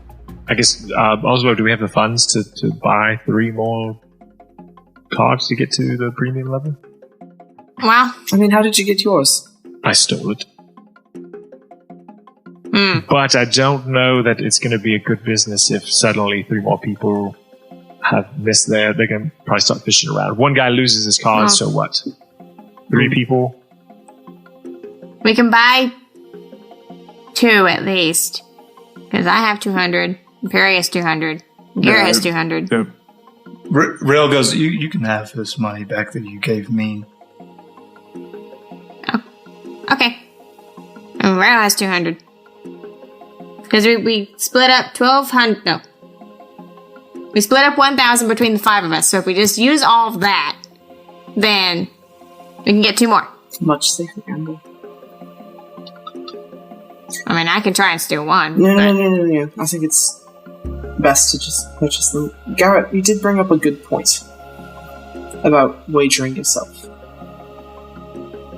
I guess Oslo, do we have the funds to buy 3 more cards to get to the premium level? Well, I mean, how did you get yours? I stole it. But I don't know that it's going to be a good business if suddenly 3 more people have missed there. They're going to probably start fishing around. One guy loses his cards, so what? 3 people? we can buy 2 at least. Because I have 200, Perry has 200, Garrett has 200. Yep. Rail goes, you can have this money back that you gave me. Oh, okay. And Rail has 200. Because we split up 1,200. No. We split up 1,000 between the 5 of us. So if we just use all of that, then we can get 2 more. Much safer gamble. I mean, I can try and steal 1. No. I think it's best to just purchase them. Garrett, you did bring up a good point about wagering yourself.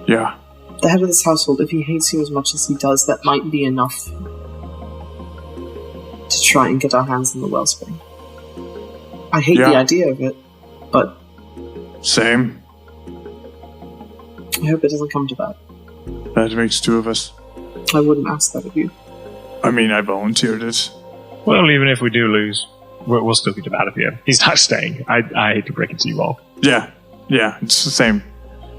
Yeah. The head of this household, if he hates you as much as he does, that might be enough to try and get our hands on the wellspring. I hate the idea of it, but... Same. I hope it doesn't come to that. That makes 2 of us. I wouldn't ask that of you. I mean, I volunteered it. Well, even if we do lose, we'll still get him out of here. He's not staying. I hate to break it to you all. Yeah, it's the same.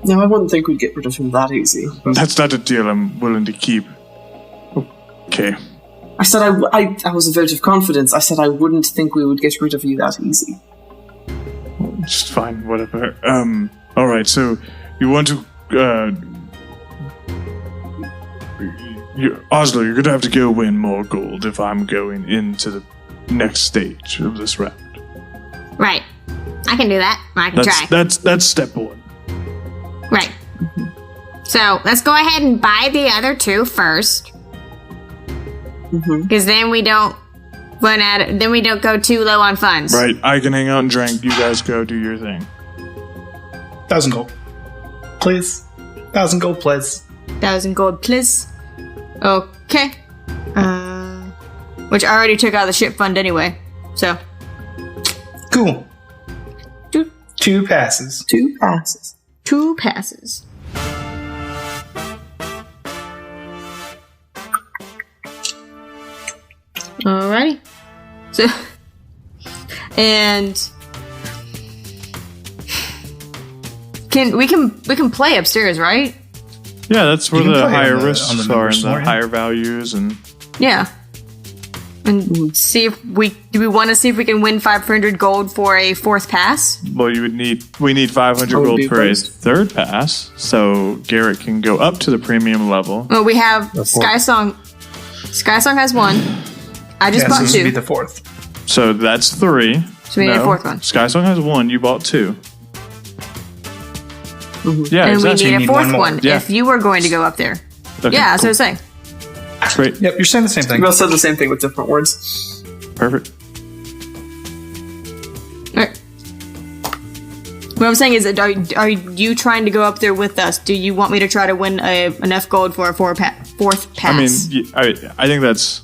No, I wouldn't think we'd get rid of him that easy. That's not a deal I'm willing to keep. Okay. I said I was a vote of confidence. I said I wouldn't think we would get rid of you that easy. Just fine, whatever. Alright, so you want to, Oslo, you're gonna have to go win more gold if I'm going into the next stage of this round. Right. I can do that. I can try. That's step 1. Right. So, let's go ahead and buy the other 2 first. Because then we don't Then we don't go too low on funds. Right, I can hang out and drink. You guys go do your thing. 1,000 gold. Please. 1,000 gold, please. 1,000 gold, please. Okay. Which I already took out of the ship fund anyway. So. Cool. 2 passes. 2 passes. 2 passes. Alrighty. So, and we can play upstairs, right? Yeah, that's where You can the play higher on the risks numbers are and floor, the yeah. higher values and Yeah. And see if we want to see if we can win 500 gold for a 4th pass. well, we need 500 would gold be for a first. 3rd pass, so Garrett can go up to the premium level. Well, we have Skysong. Skysong has 1. I just Yeah, so bought this would be 2. the 4th. So that's 3. So we need a 4th one. Skysong has 1. You bought 2. Mm-hmm. Yeah, And exactly. we need a need 4th one more. one Yeah. if you were going to go up there. Okay, Yeah, that's what I cool. was saying. Great. Yep, you're saying the same We thing. both said the same thing with different words. Perfect. Alright. What I'm saying is, that are you trying to go up there with us? Do you want me to try to win enough gold for a 4th pass? I mean, I think that's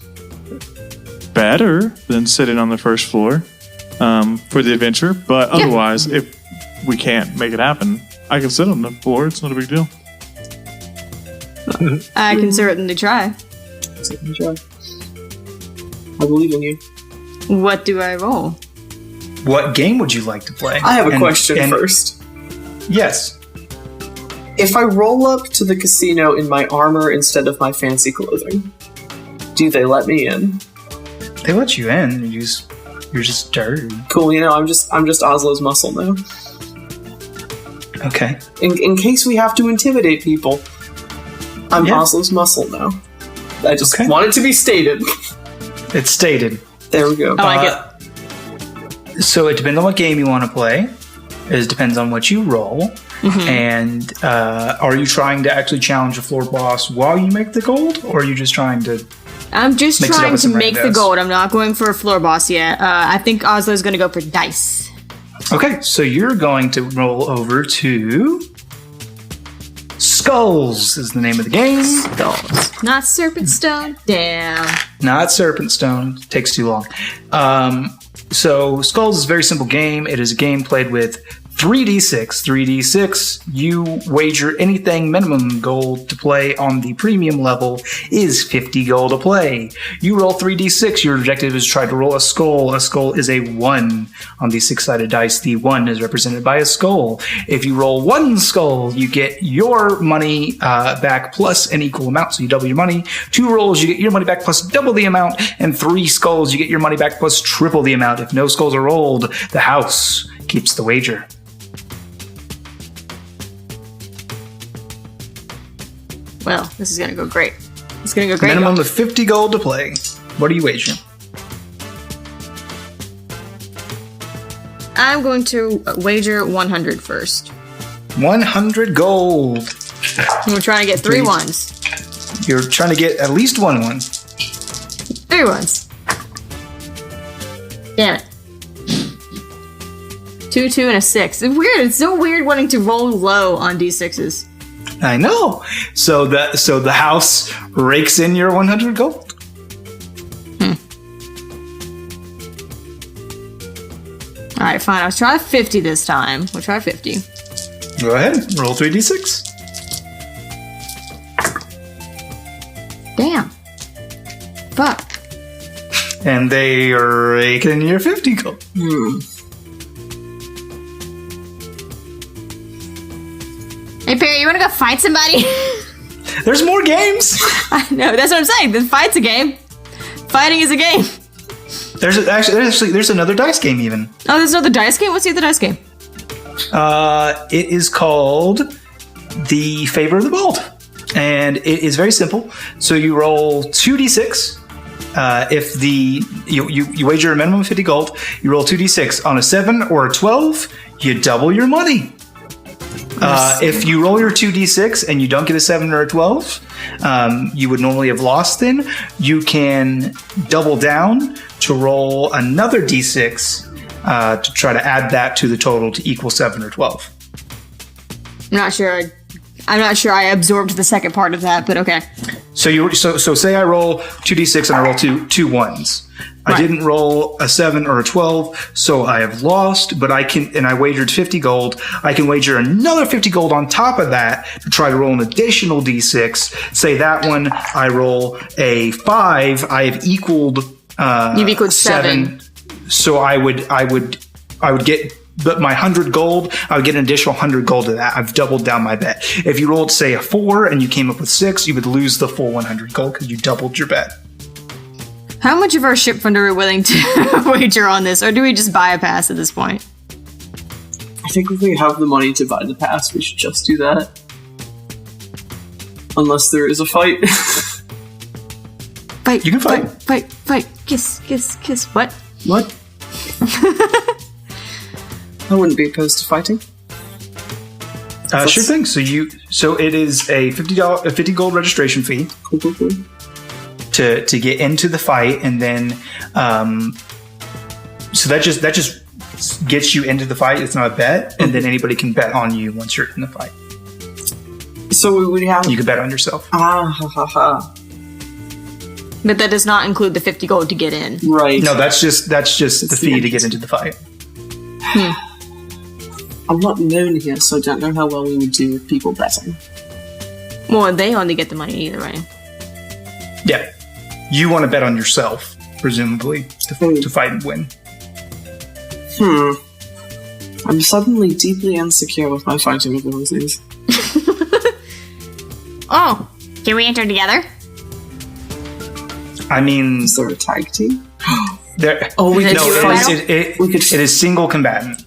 better than sitting on the first floor for the adventure. But otherwise, if we can't make it happen, I can sit on the floor. It's not a big deal. I can certainly try. So enjoy. I believe in you. What do I roll? What game would you like to play? I have a And- question and- first. Yes. If I roll up to the casino in my armor instead of my fancy clothing, do they let me in? They let you in. You're just dirty. Cool, I'm just Oslo's muscle now. Okay. In case we have to intimidate people, I'm Yeah. Oslo's muscle now. I just Okay. want it to be stated. It's stated. There we go. I like it. So it depends on what game you want to play. It depends on what you roll. And are you trying to actually challenge a floor boss while you make the gold? Or are you just trying to... I'm just Mix it up trying with to some make the randos. gold. I'm not going for a floor boss yet. I think Oslo's going to go for dice. Okay, so you're going to roll over to... Skulls is the name of the game. Skulls. Not Serpent Stone. Damn. Not Serpent Stone. Takes too long. So Skulls is a very simple game. It is a game played with 3d6. 3d6, you wager anything minimum gold to play on the premium level is 50 gold to play. You roll 3d6, your objective is to try to roll a skull. A skull is a 1 on the 6-sided dice. The 1 is represented by a skull. If you roll 1 skull, you get your money back plus an equal amount, so you double your money. 2 rolls, you get your money back plus double the amount, and 3 skulls, you get your money back plus triple the amount. If no skulls are rolled, the house keeps the wager. Well, this is going to go great. It's going to go great. Minimum of 50 gold to play. What are you wagering? I'm going to wager 100 first. 100 gold. We're trying to get 3 ones. You're trying to get at least 1 1. 3 ones. Damn it. 2, 2, and a 6. It's weird. It's so weird wanting to roll low on d6s. I know. So the house rakes in your 100 gold. All right, fine. I'll try 50 this time. We'll try 50. Go ahead. Roll 3d6. Damn. Fuck. And they rake in your 50 gold. Hey, Perry, you want to go fight somebody? There's more games. I know. That's what I'm saying. The fight's a game. Fighting is a game. There's another dice game even. Oh, there's another dice game? What's the other dice game? It is called The Favor of the Bold. And it is very simple. So you roll 2d6. If you wager a minimum of 50 gold, you roll 2d6. On a 7 or a 12, you double your money. If you roll your 2d6 and you don't get a 7 or a 12, you would normally have lost then. You can double down to roll another d6 to try to add that to the total to equal 7 or 12. I'm not sure I absorbed the second part of that, but okay. So say I roll 2d6 and I roll two ones. I didn't roll a 7 or a 12, so I have lost, but I wagered 50 gold. I can wager another 50 gold on top of that to try to roll an additional d6. Say that one, I roll a 5, I have equaled You've equaled 7. So I would get, but my 100 gold, I would get an additional 100 gold to that. I've doubled down my bet. If you rolled, say, a 4 and you came up with 6, you would lose the full 100 gold because you doubled your bet. How much of our ship fund are we willing to wager on this, or do we just buy a pass at this point? I think if we have the money to buy the pass, we should just do that. Unless there is a fight. Fight. You can fight. Fight. Kiss. What? What? I wouldn't be opposed to fighting. Sure thing. So it is a $50 gold registration fee. Cool. To get into the fight, and then so that just gets you into the fight. It's not a bet, and then anybody can bet on you once you're in the fight. So we would have. You can bet on yourself. But that does not include the 50 gold to get in. Right. No, that's just the fee to get into the fight. I'm not known here, so I don't know how well we would do with people betting. Well, they only get the money either way. Yeah, you want to bet on yourself, presumably, to fight and win. I'm suddenly deeply insecure with my fighting abilities. Oh, can we enter together? I mean, Is there a tag team? It is single combatant.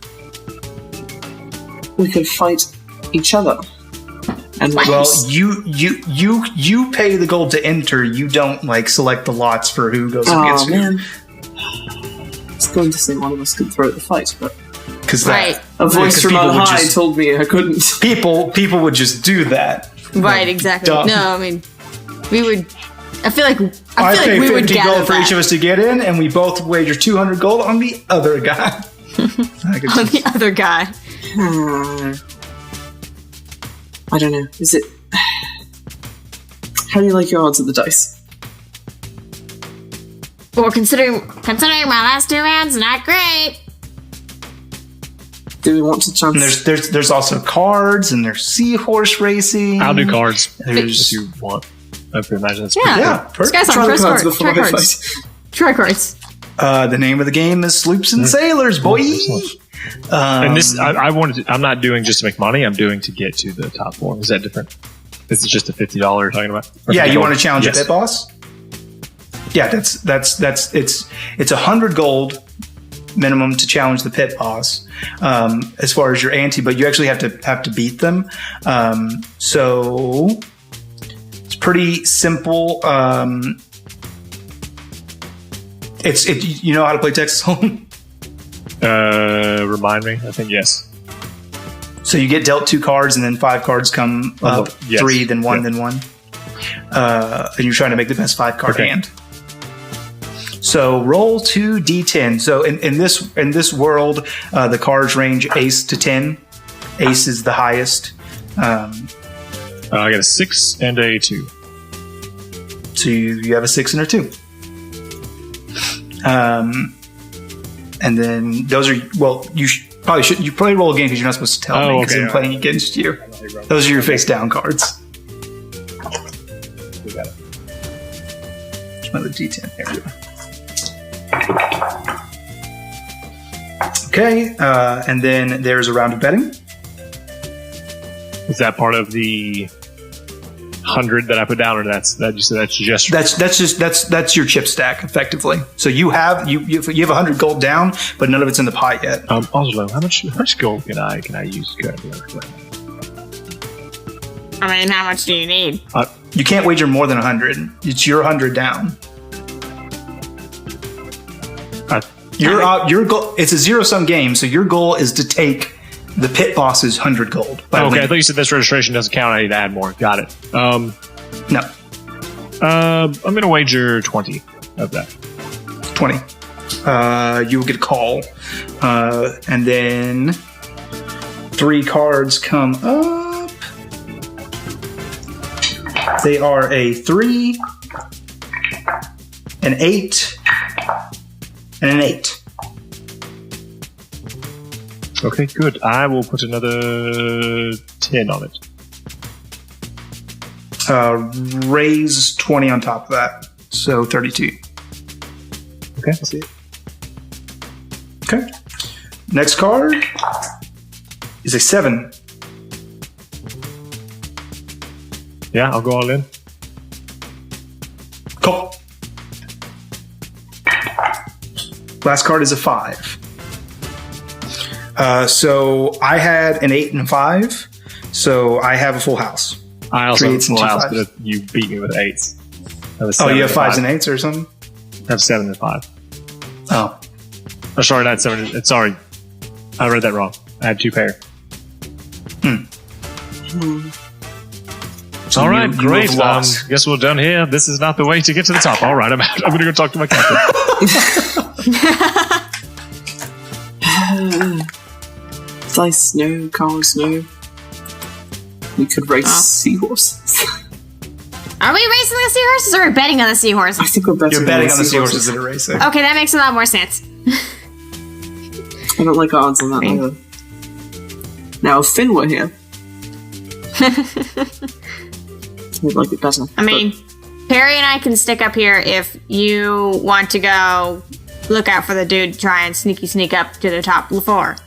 We could fight each other. And Well, you pay the gold to enter. You don't select the lots for who goes against who. Man. I was going to say one of us could throw the fight, but a voice from on high told me I couldn't. People would just do that. Right, exactly. Duh. No, I mean, we would. I feel like I pay we would 50 gather gold for each of us to get in, and we both wager 200 gold on the other guy. on the other guy. I don't know. Is it? How do you like your odds of the dice? Well, considering my last 2 rounds, not great. Do we want to chance? And there's also cards, and there's seahorse racing. I'll do cards There's- if you want. I can imagine that's Yeah, this guy's on Try the first cards cards. before Try I cards. fight. Try cards. The name of the game is Sloops and Sailors, boy. And this, I wanted to, I'm not doing just to make money. I'm doing to get to the top 4. Is that different? This is just a $50 you're talking about? Yeah, you want to challenge Yes. a pit boss? Yeah, that's it's 100 gold minimum to challenge the pit boss. As far as your ante, but you actually have to beat them. So it's pretty simple. You know how to play Texas Hold'em? Remind me. I think yes. So you get dealt 2 cards, and then 5 cards come up. Yes. 3, then 1, Yeah. then 1. And you're trying to make the best 5 card Okay. hand. So roll 2d10. So in this world, the cards range ace to 10. Ace is the highest. I got a 6 and a 2. So you have a 6 and a 2. And then those are you probably roll again because you're not supposed to tell me because I'm playing against you. Those are your face down cards. We got it. There's another d10. There we go. Okay, and then there's a round of betting. Is that part of the 100 that I put down, or that's just That's your chip stack effectively. So you have 100 gold down, but none of it's in the pot yet. also how much gold can I use? I mean, how much do you need? You can't wager more than 100. It's your 100 down. Your goal. It's a zero-sum game, so your goal is to take The pit boss is 100 gold. Okay, I thought you said this registration doesn't count. I need to add more. Got it. No. I'm going to wager 20 of that. 20. You will get a call. And then 3 cards come up. They are a 3, an 8, and an 8. Okay, good. I will put another 10 on it. Raise 20 on top of that. So 32. Okay, I'll see it. Okay. Next card is a 7. Yeah, I'll go all in. Cool. Last card is a 5. So I had an 8 and a 5. So I have a full house. I also have a 3 8s and full 2 house, 5s. but you beat me with 8s. Oh, you have 5s and 8s or something? I have 7 and 5. Oh. Oh, sorry, not 7. Sorry. I read that wrong. I had 2 pair. So All right, you great. have lost. Guess we're done here. This is not the way to get to the top. All right, I'm out. I'm going to go talk to my captain. Dice, no. Cars, no. We could race seahorses. Are we racing the seahorses or are we betting on the I seahorses? think we're betting You're betting on the seahorses that are racing. Okay, that makes a lot more sense. I don't like odds on that either. Now, if Finn were here, I'd like it better. I mean, Perry and I can stick up here if you want to go look out for the dude, try and sneak up to the top floor.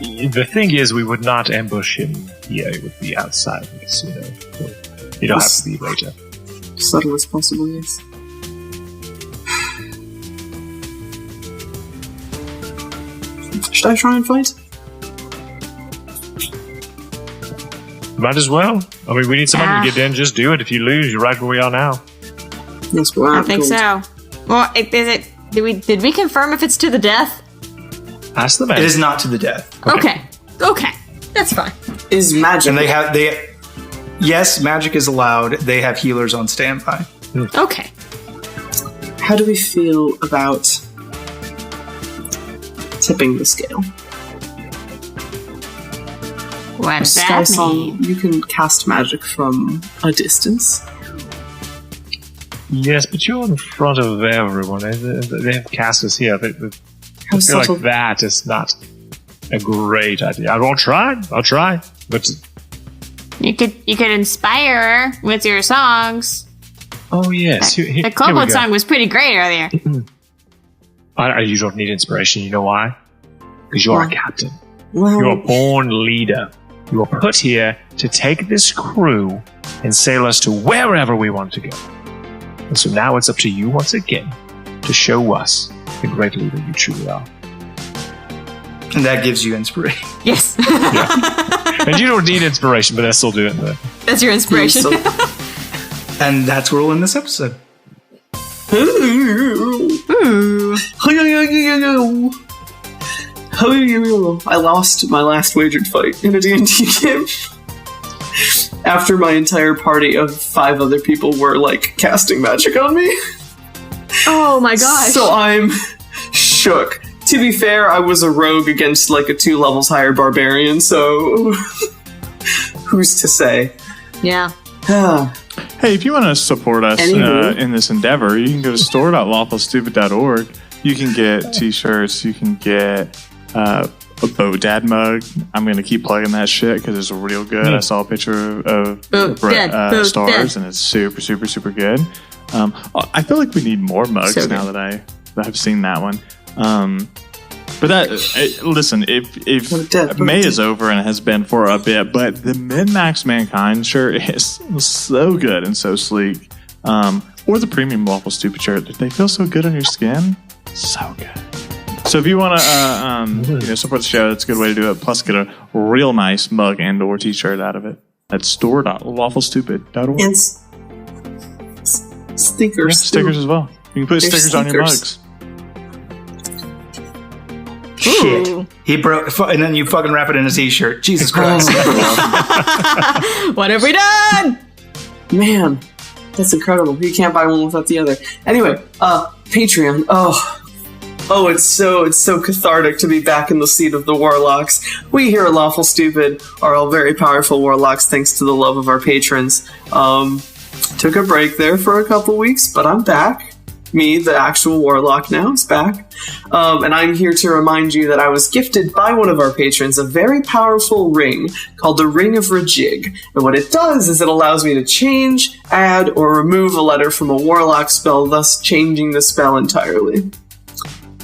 The thing is, we would not ambush him here. It would be outside the casino. You don't have to be later. Subtle as possible, yes. Should I try and fight? Might as well. I mean, we need someone to get in. Just do it. If you lose, you're right where we are now. Yes, we're I think so. Well, is it? Did we confirm if it's to the death? Ask the man. It is not to the death. Okay. That's fine. Is magic. And yes, magic is allowed. They have healers on standby. Okay. How do we feel about tipping the scale? What does Sky that Song, mean? you can cast magic from a distance. Yes, but you're in front of everyone. They have casters here. I How feel subtle. like that is not a great idea. I won't try. I'll try. But You could inspire her with your songs. oh yes, The Cloakwood song was pretty great earlier. You don't need inspiration. You know why? Because you're a captain. Well, You're a born leader. You are put here to take this crew and sail us to wherever we want to go. And so now it's up to you once again to show us the great leader you truly are. And that gives you inspiration. Yes. And you don't need inspiration, but I still do it. That's your inspiration. And that's where we'll end this episode. I lost my last wagered fight in a D&D game. After my entire party of 5 other people were, like, casting magic on me. Oh my gosh. So I'm shook. To be fair, I was a rogue against, like, a 2 levels higher barbarian, so... who's to say? Yeah. Hey, if you want to support us in this endeavor, you can go to store.lawfulstupid.org. You can get t-shirts, you can get a Boat Dad mug. I'm going to keep plugging that shit because it's real good. I saw a picture of Stars, and it's super, super, super good. I feel like we need more mugs now that I've seen that one. But listen, if May is over and it has been for a bit, but the Min-Max Mankind shirt is so good and so sleek. Or the premium Lawful Stupid shirt. They feel so good on your skin. So good. So if you want to support the show, that's a good way to do it. Plus get a real nice mug and or t-shirt out of it. That's store.lawfulstupid.org. And stickers. Yeah, stickers as well. You can put stickers on your mugs. Shit. He broke, and then you fucking wrap it in a t-shirt. Jesus Christ. What have we done? Man, that's incredible. You can't buy one without the other. Anyway, Patreon. Oh, it's so cathartic to be back in the seat of the warlocks. We here at Lawful Stupid are all very powerful warlocks thanks to the love of our patrons. Took a break there for a couple weeks, but I'm back. Me, the actual warlock now, is back. And I'm here to remind you that I was gifted by one of our patrons a very powerful ring called the Ring of Rejig. And what it does is it allows me to change, add, or remove a letter from a warlock spell, thus changing the spell entirely.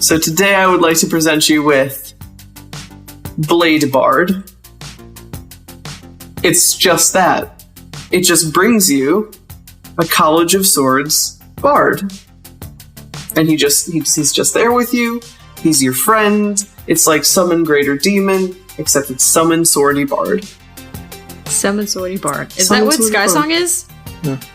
So today I would like to present you with Blade Bard. It's just that. It just brings you a College of Swords bard. And he's just there with you. He's your friend. It's like Summon Greater Demon, except it's Summon Swordy Bard. Summon Swordy Bard. Is Summon that what Swordy Sky Bard. Song is?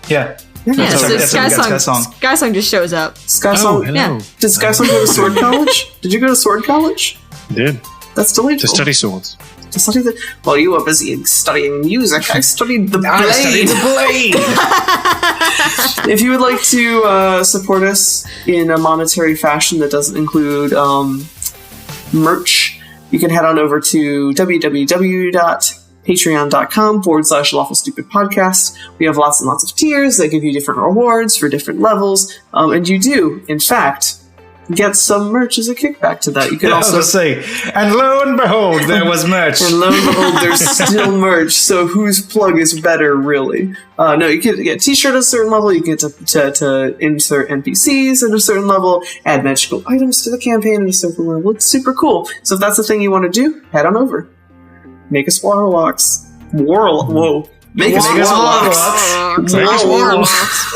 Yeah. Yeah, so Sky Song. Sky Song just shows up. Sky Song. hello. Yeah. Did Sky Song go to Sword College? Did you go to Sword College? Did. That's delightful. To study swords. To study the. Well, you were busy studying music. I studied the blade. If you would like to support us in a monetary fashion that doesn't include merch, you can head on over to www.patreon.com/Lawful Stupid Podcast. We have lots and lots of tiers that give you different rewards for different levels, and you do, in fact, get some merch as a kickback to that. You can also say, and lo and behold, there was merch. And lo and behold, there's still merch. So whose plug is better, really? No, you can get a t-shirt at a certain level. You get to insert NPCs at a certain level, add magical items to the campaign at a certain level. It's super cool. So if that's the thing you want to do, head on over. Make us warlocks. Make us warlocks.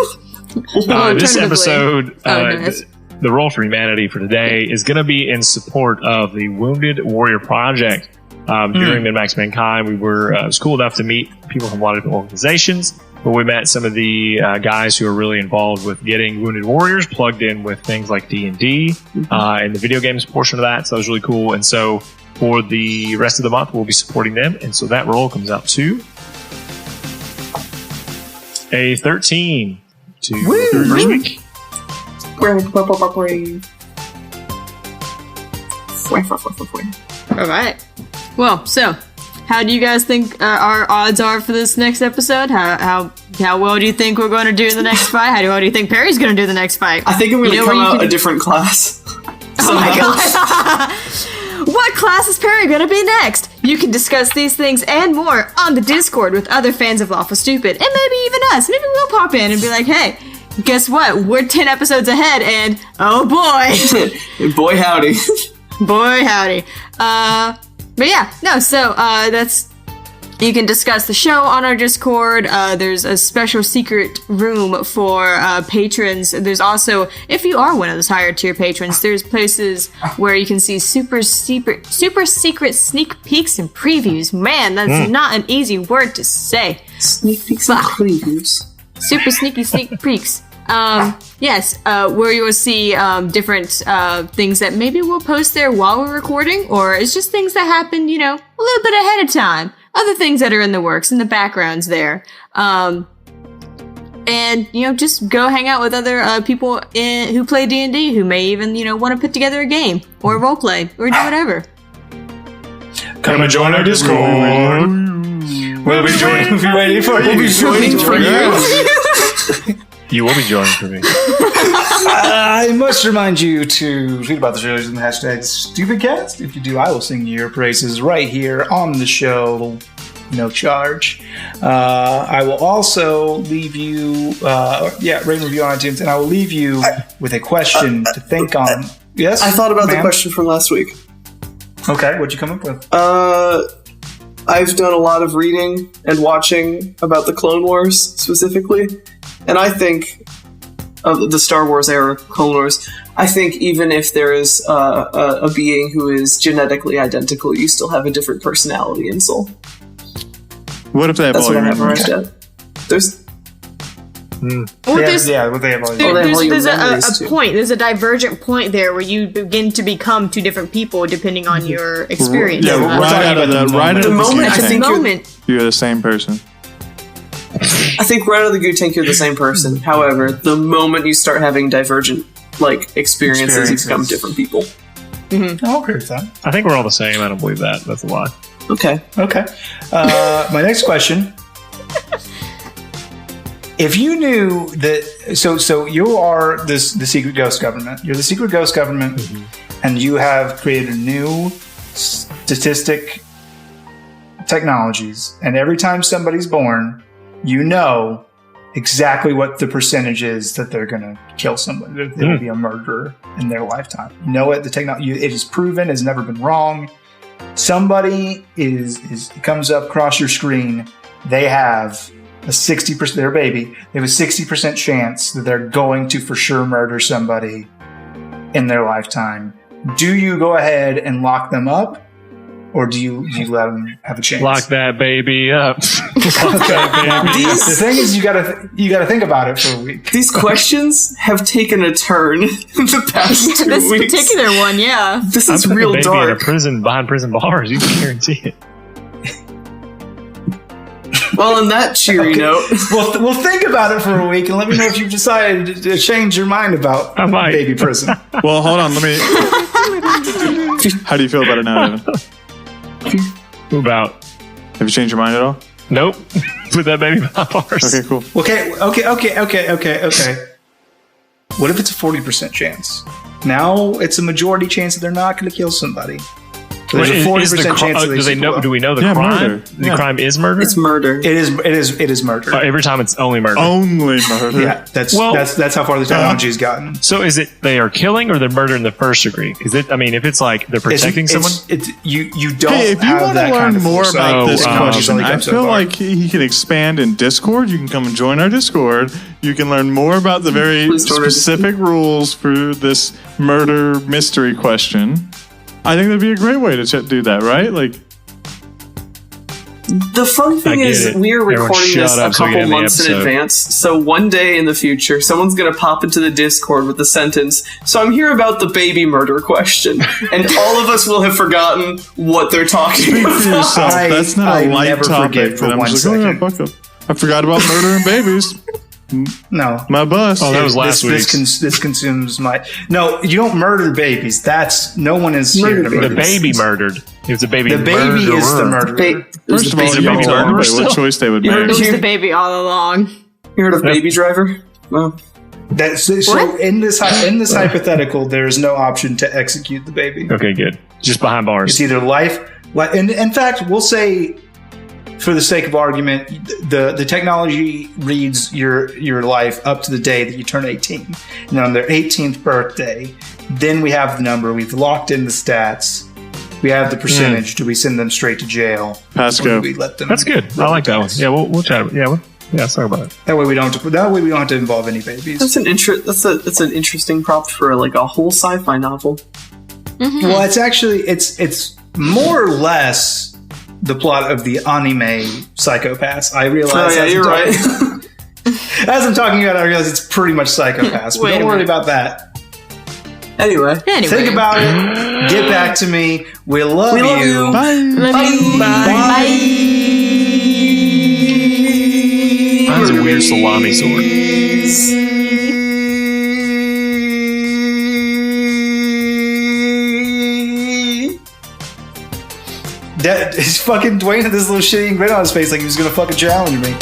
This episode, nice. the Roll for Humanity for today is going to be in support of the Wounded Warrior Project. During Min-Max Mankind, we were it was cool enough to meet people from a lot of different organizations, but we met some of the guys who are really involved with getting Wounded Warriors plugged in with things like D&D and the video games portion of that. So that was really cool. And so for the rest of the month, we'll be supporting them. And so that roll comes out to a 13 to first week. All right. Well, so how do you guys think our odds are for this next episode? How well do you think we're going to do in the next fight? How well do you think Perry's going to do in the next fight? I think I'm going to come out a different class. Oh my god! What class is Perry going to be next? You can discuss these things and more on the Discord with other fans of Lawful Stupid, and maybe even us. Maybe we'll pop in and be like, hey, guess what? We're 10 episodes ahead, and oh boy! Boy howdy. Boy howdy. But yeah, no, so that's... You can discuss the show on our Discord. There's a special secret room for patrons. There's also, if you are one of those higher tier patrons, there's places where you can see super secret sneak peeks and previews. Man, that's not an easy word to say. Sneak peeks and previews. Super sneaky sneak peeks. Yes, where you'll see different things that maybe we'll post there while we're recording, or it's just things that happen, you know, a little bit ahead of time. Other things that are in the works, in the backgrounds there. And, you know, just go hang out with other people who play D&D, who may even, you know, want to put together a game, or roleplay, or do whatever. Come and join our Discord. We'll be waiting for you. We'll be joining for you. You will be joining for me. I must remind you to tweet about the show using the hashtag StupidCast. If you do, I will sing your praises right here on the show. No charge. I will also leave you, rate and review on iTunes, and I will leave you with a question to think on. Yes? I thought about the question from last week. Okay, what'd you come up with? I've done a lot of reading and watching about the Clone Wars specifically, and I think of the Star Wars era Clone Wars. I think even if there is a being who is genetically identical, you still have a different personality and soul. What if they have That's all what I your memorized memories? at. There's Well, there's, what they have all there- they have all your there's memories, a too. point. There's a divergent point there where you begin to become two different people depending on your experience. Yeah, we're right talking out of about the right out the of the moment goo I At the think tank, moment, you're the same person. I think right out of the goo tank, you're the same person. However, the moment you start having divergent experiences, you become different people. I'll agree with that. I think we're all the same. I don't believe that. That's a lie. Okay. Okay. My next question. If you knew that, so you are the secret ghost government. You're the secret ghost government, and you have created new statistic technologies. And every time somebody's born, you know exactly what the percentage is that they're going to kill somebody. There will be a murderer in their lifetime. You know it. The technology, it is proven. Has never been wrong. Somebody comes up across your screen. They have a 60%. They're a baby. They have a 60% chance that they're going to for sure murder somebody in their lifetime. Do you go ahead and lock them up, or do you let them have a chance? Lock that baby up. The thing is, you gotta think about it for a week. These questions have taken a turn in the past 2 this weeks. particular one, yeah. This I'm is putting a real baby in a dark. prison behind prison bars. You can guarantee it. Well, on that cheery note, We'll think about it for a week and let me know if you've decided to change your mind about I might. baby prison. Well, hold on. Let me. How do you feel about it now, Evan? What about? Have you changed your mind at all? Nope. Put that baby behind bars. Okay, cool. Okay. What if it's a 40% chance? Now it's a majority chance that they're not going to kill somebody. So there's a 40% chance that they do we know the Yeah, crime? murder. The Yeah. crime is murder? it's murder. It is murder. Every time it's only murder. Only murder. Yeah, that's how far the technology has gotten. So is it they are killing or they're murder in the first degree? Because if it's like they're protecting someone. You don't. Hey, if you have want that to learn kind of more foresight. about this technology's question, only I come so feel far. like he can expand in Discord. You can come and join our Discord. You can learn more about the very Please join our specific rules for this murder mystery question. I think that'd be a great way to do that, right? Like, The fun thing I get is, it. we're Everyone recording shut this a up so we couple get in the months in episode. advance. So one day in the future, someone's going to pop into the Discord with the sentence, "So I'm here about the baby murder question," and all of us will have forgotten what they're talking speak for about. yourself. That's not I a light never topic. forget for But I'm one just like, second. fuck up. I forgot about murder and babies. No. My bus. Oh, that was last week. This consumes my. No, you don't murder babies. No one is here to Murder murder The babies. baby murdered. It's a baby. The baby is the murderer. First of all, baby you don't murderer know still? what choice they would You make. heard It was you the baby all along. heard of Baby Driver? Well, So in this hypothetical, there is no option to execute the baby. Okay, good. Just behind bars. It's either life. And in fact, we'll say, for the sake of argument, the technology reads your life up to the day that you turn 18. And on their 18th birthday, then we have the number. We've locked in the stats. We have the percentage. Do we send them straight to jail? Pass Or go. do we let them? That's good. I like that one. Yeah, we'll chat. Yeah, let's talk about it. That way we don't have to involve any babies. that's an interesting prop for a whole sci-fi novel. Well, it's actually it's more or less the plot of the anime Psychopaths. I realize. Oh yeah, as you're I'm right. talking- As I'm talking about it, I realize it's pretty much Psychopaths. But Wait a don't worry minute. about that. Anyway, Think about it. Get back to me. We love we love you. Bye. Mine's a weird salami sword. That is fucking Dwayne had this little shitty grin on his face like he was gonna fucking challenge me.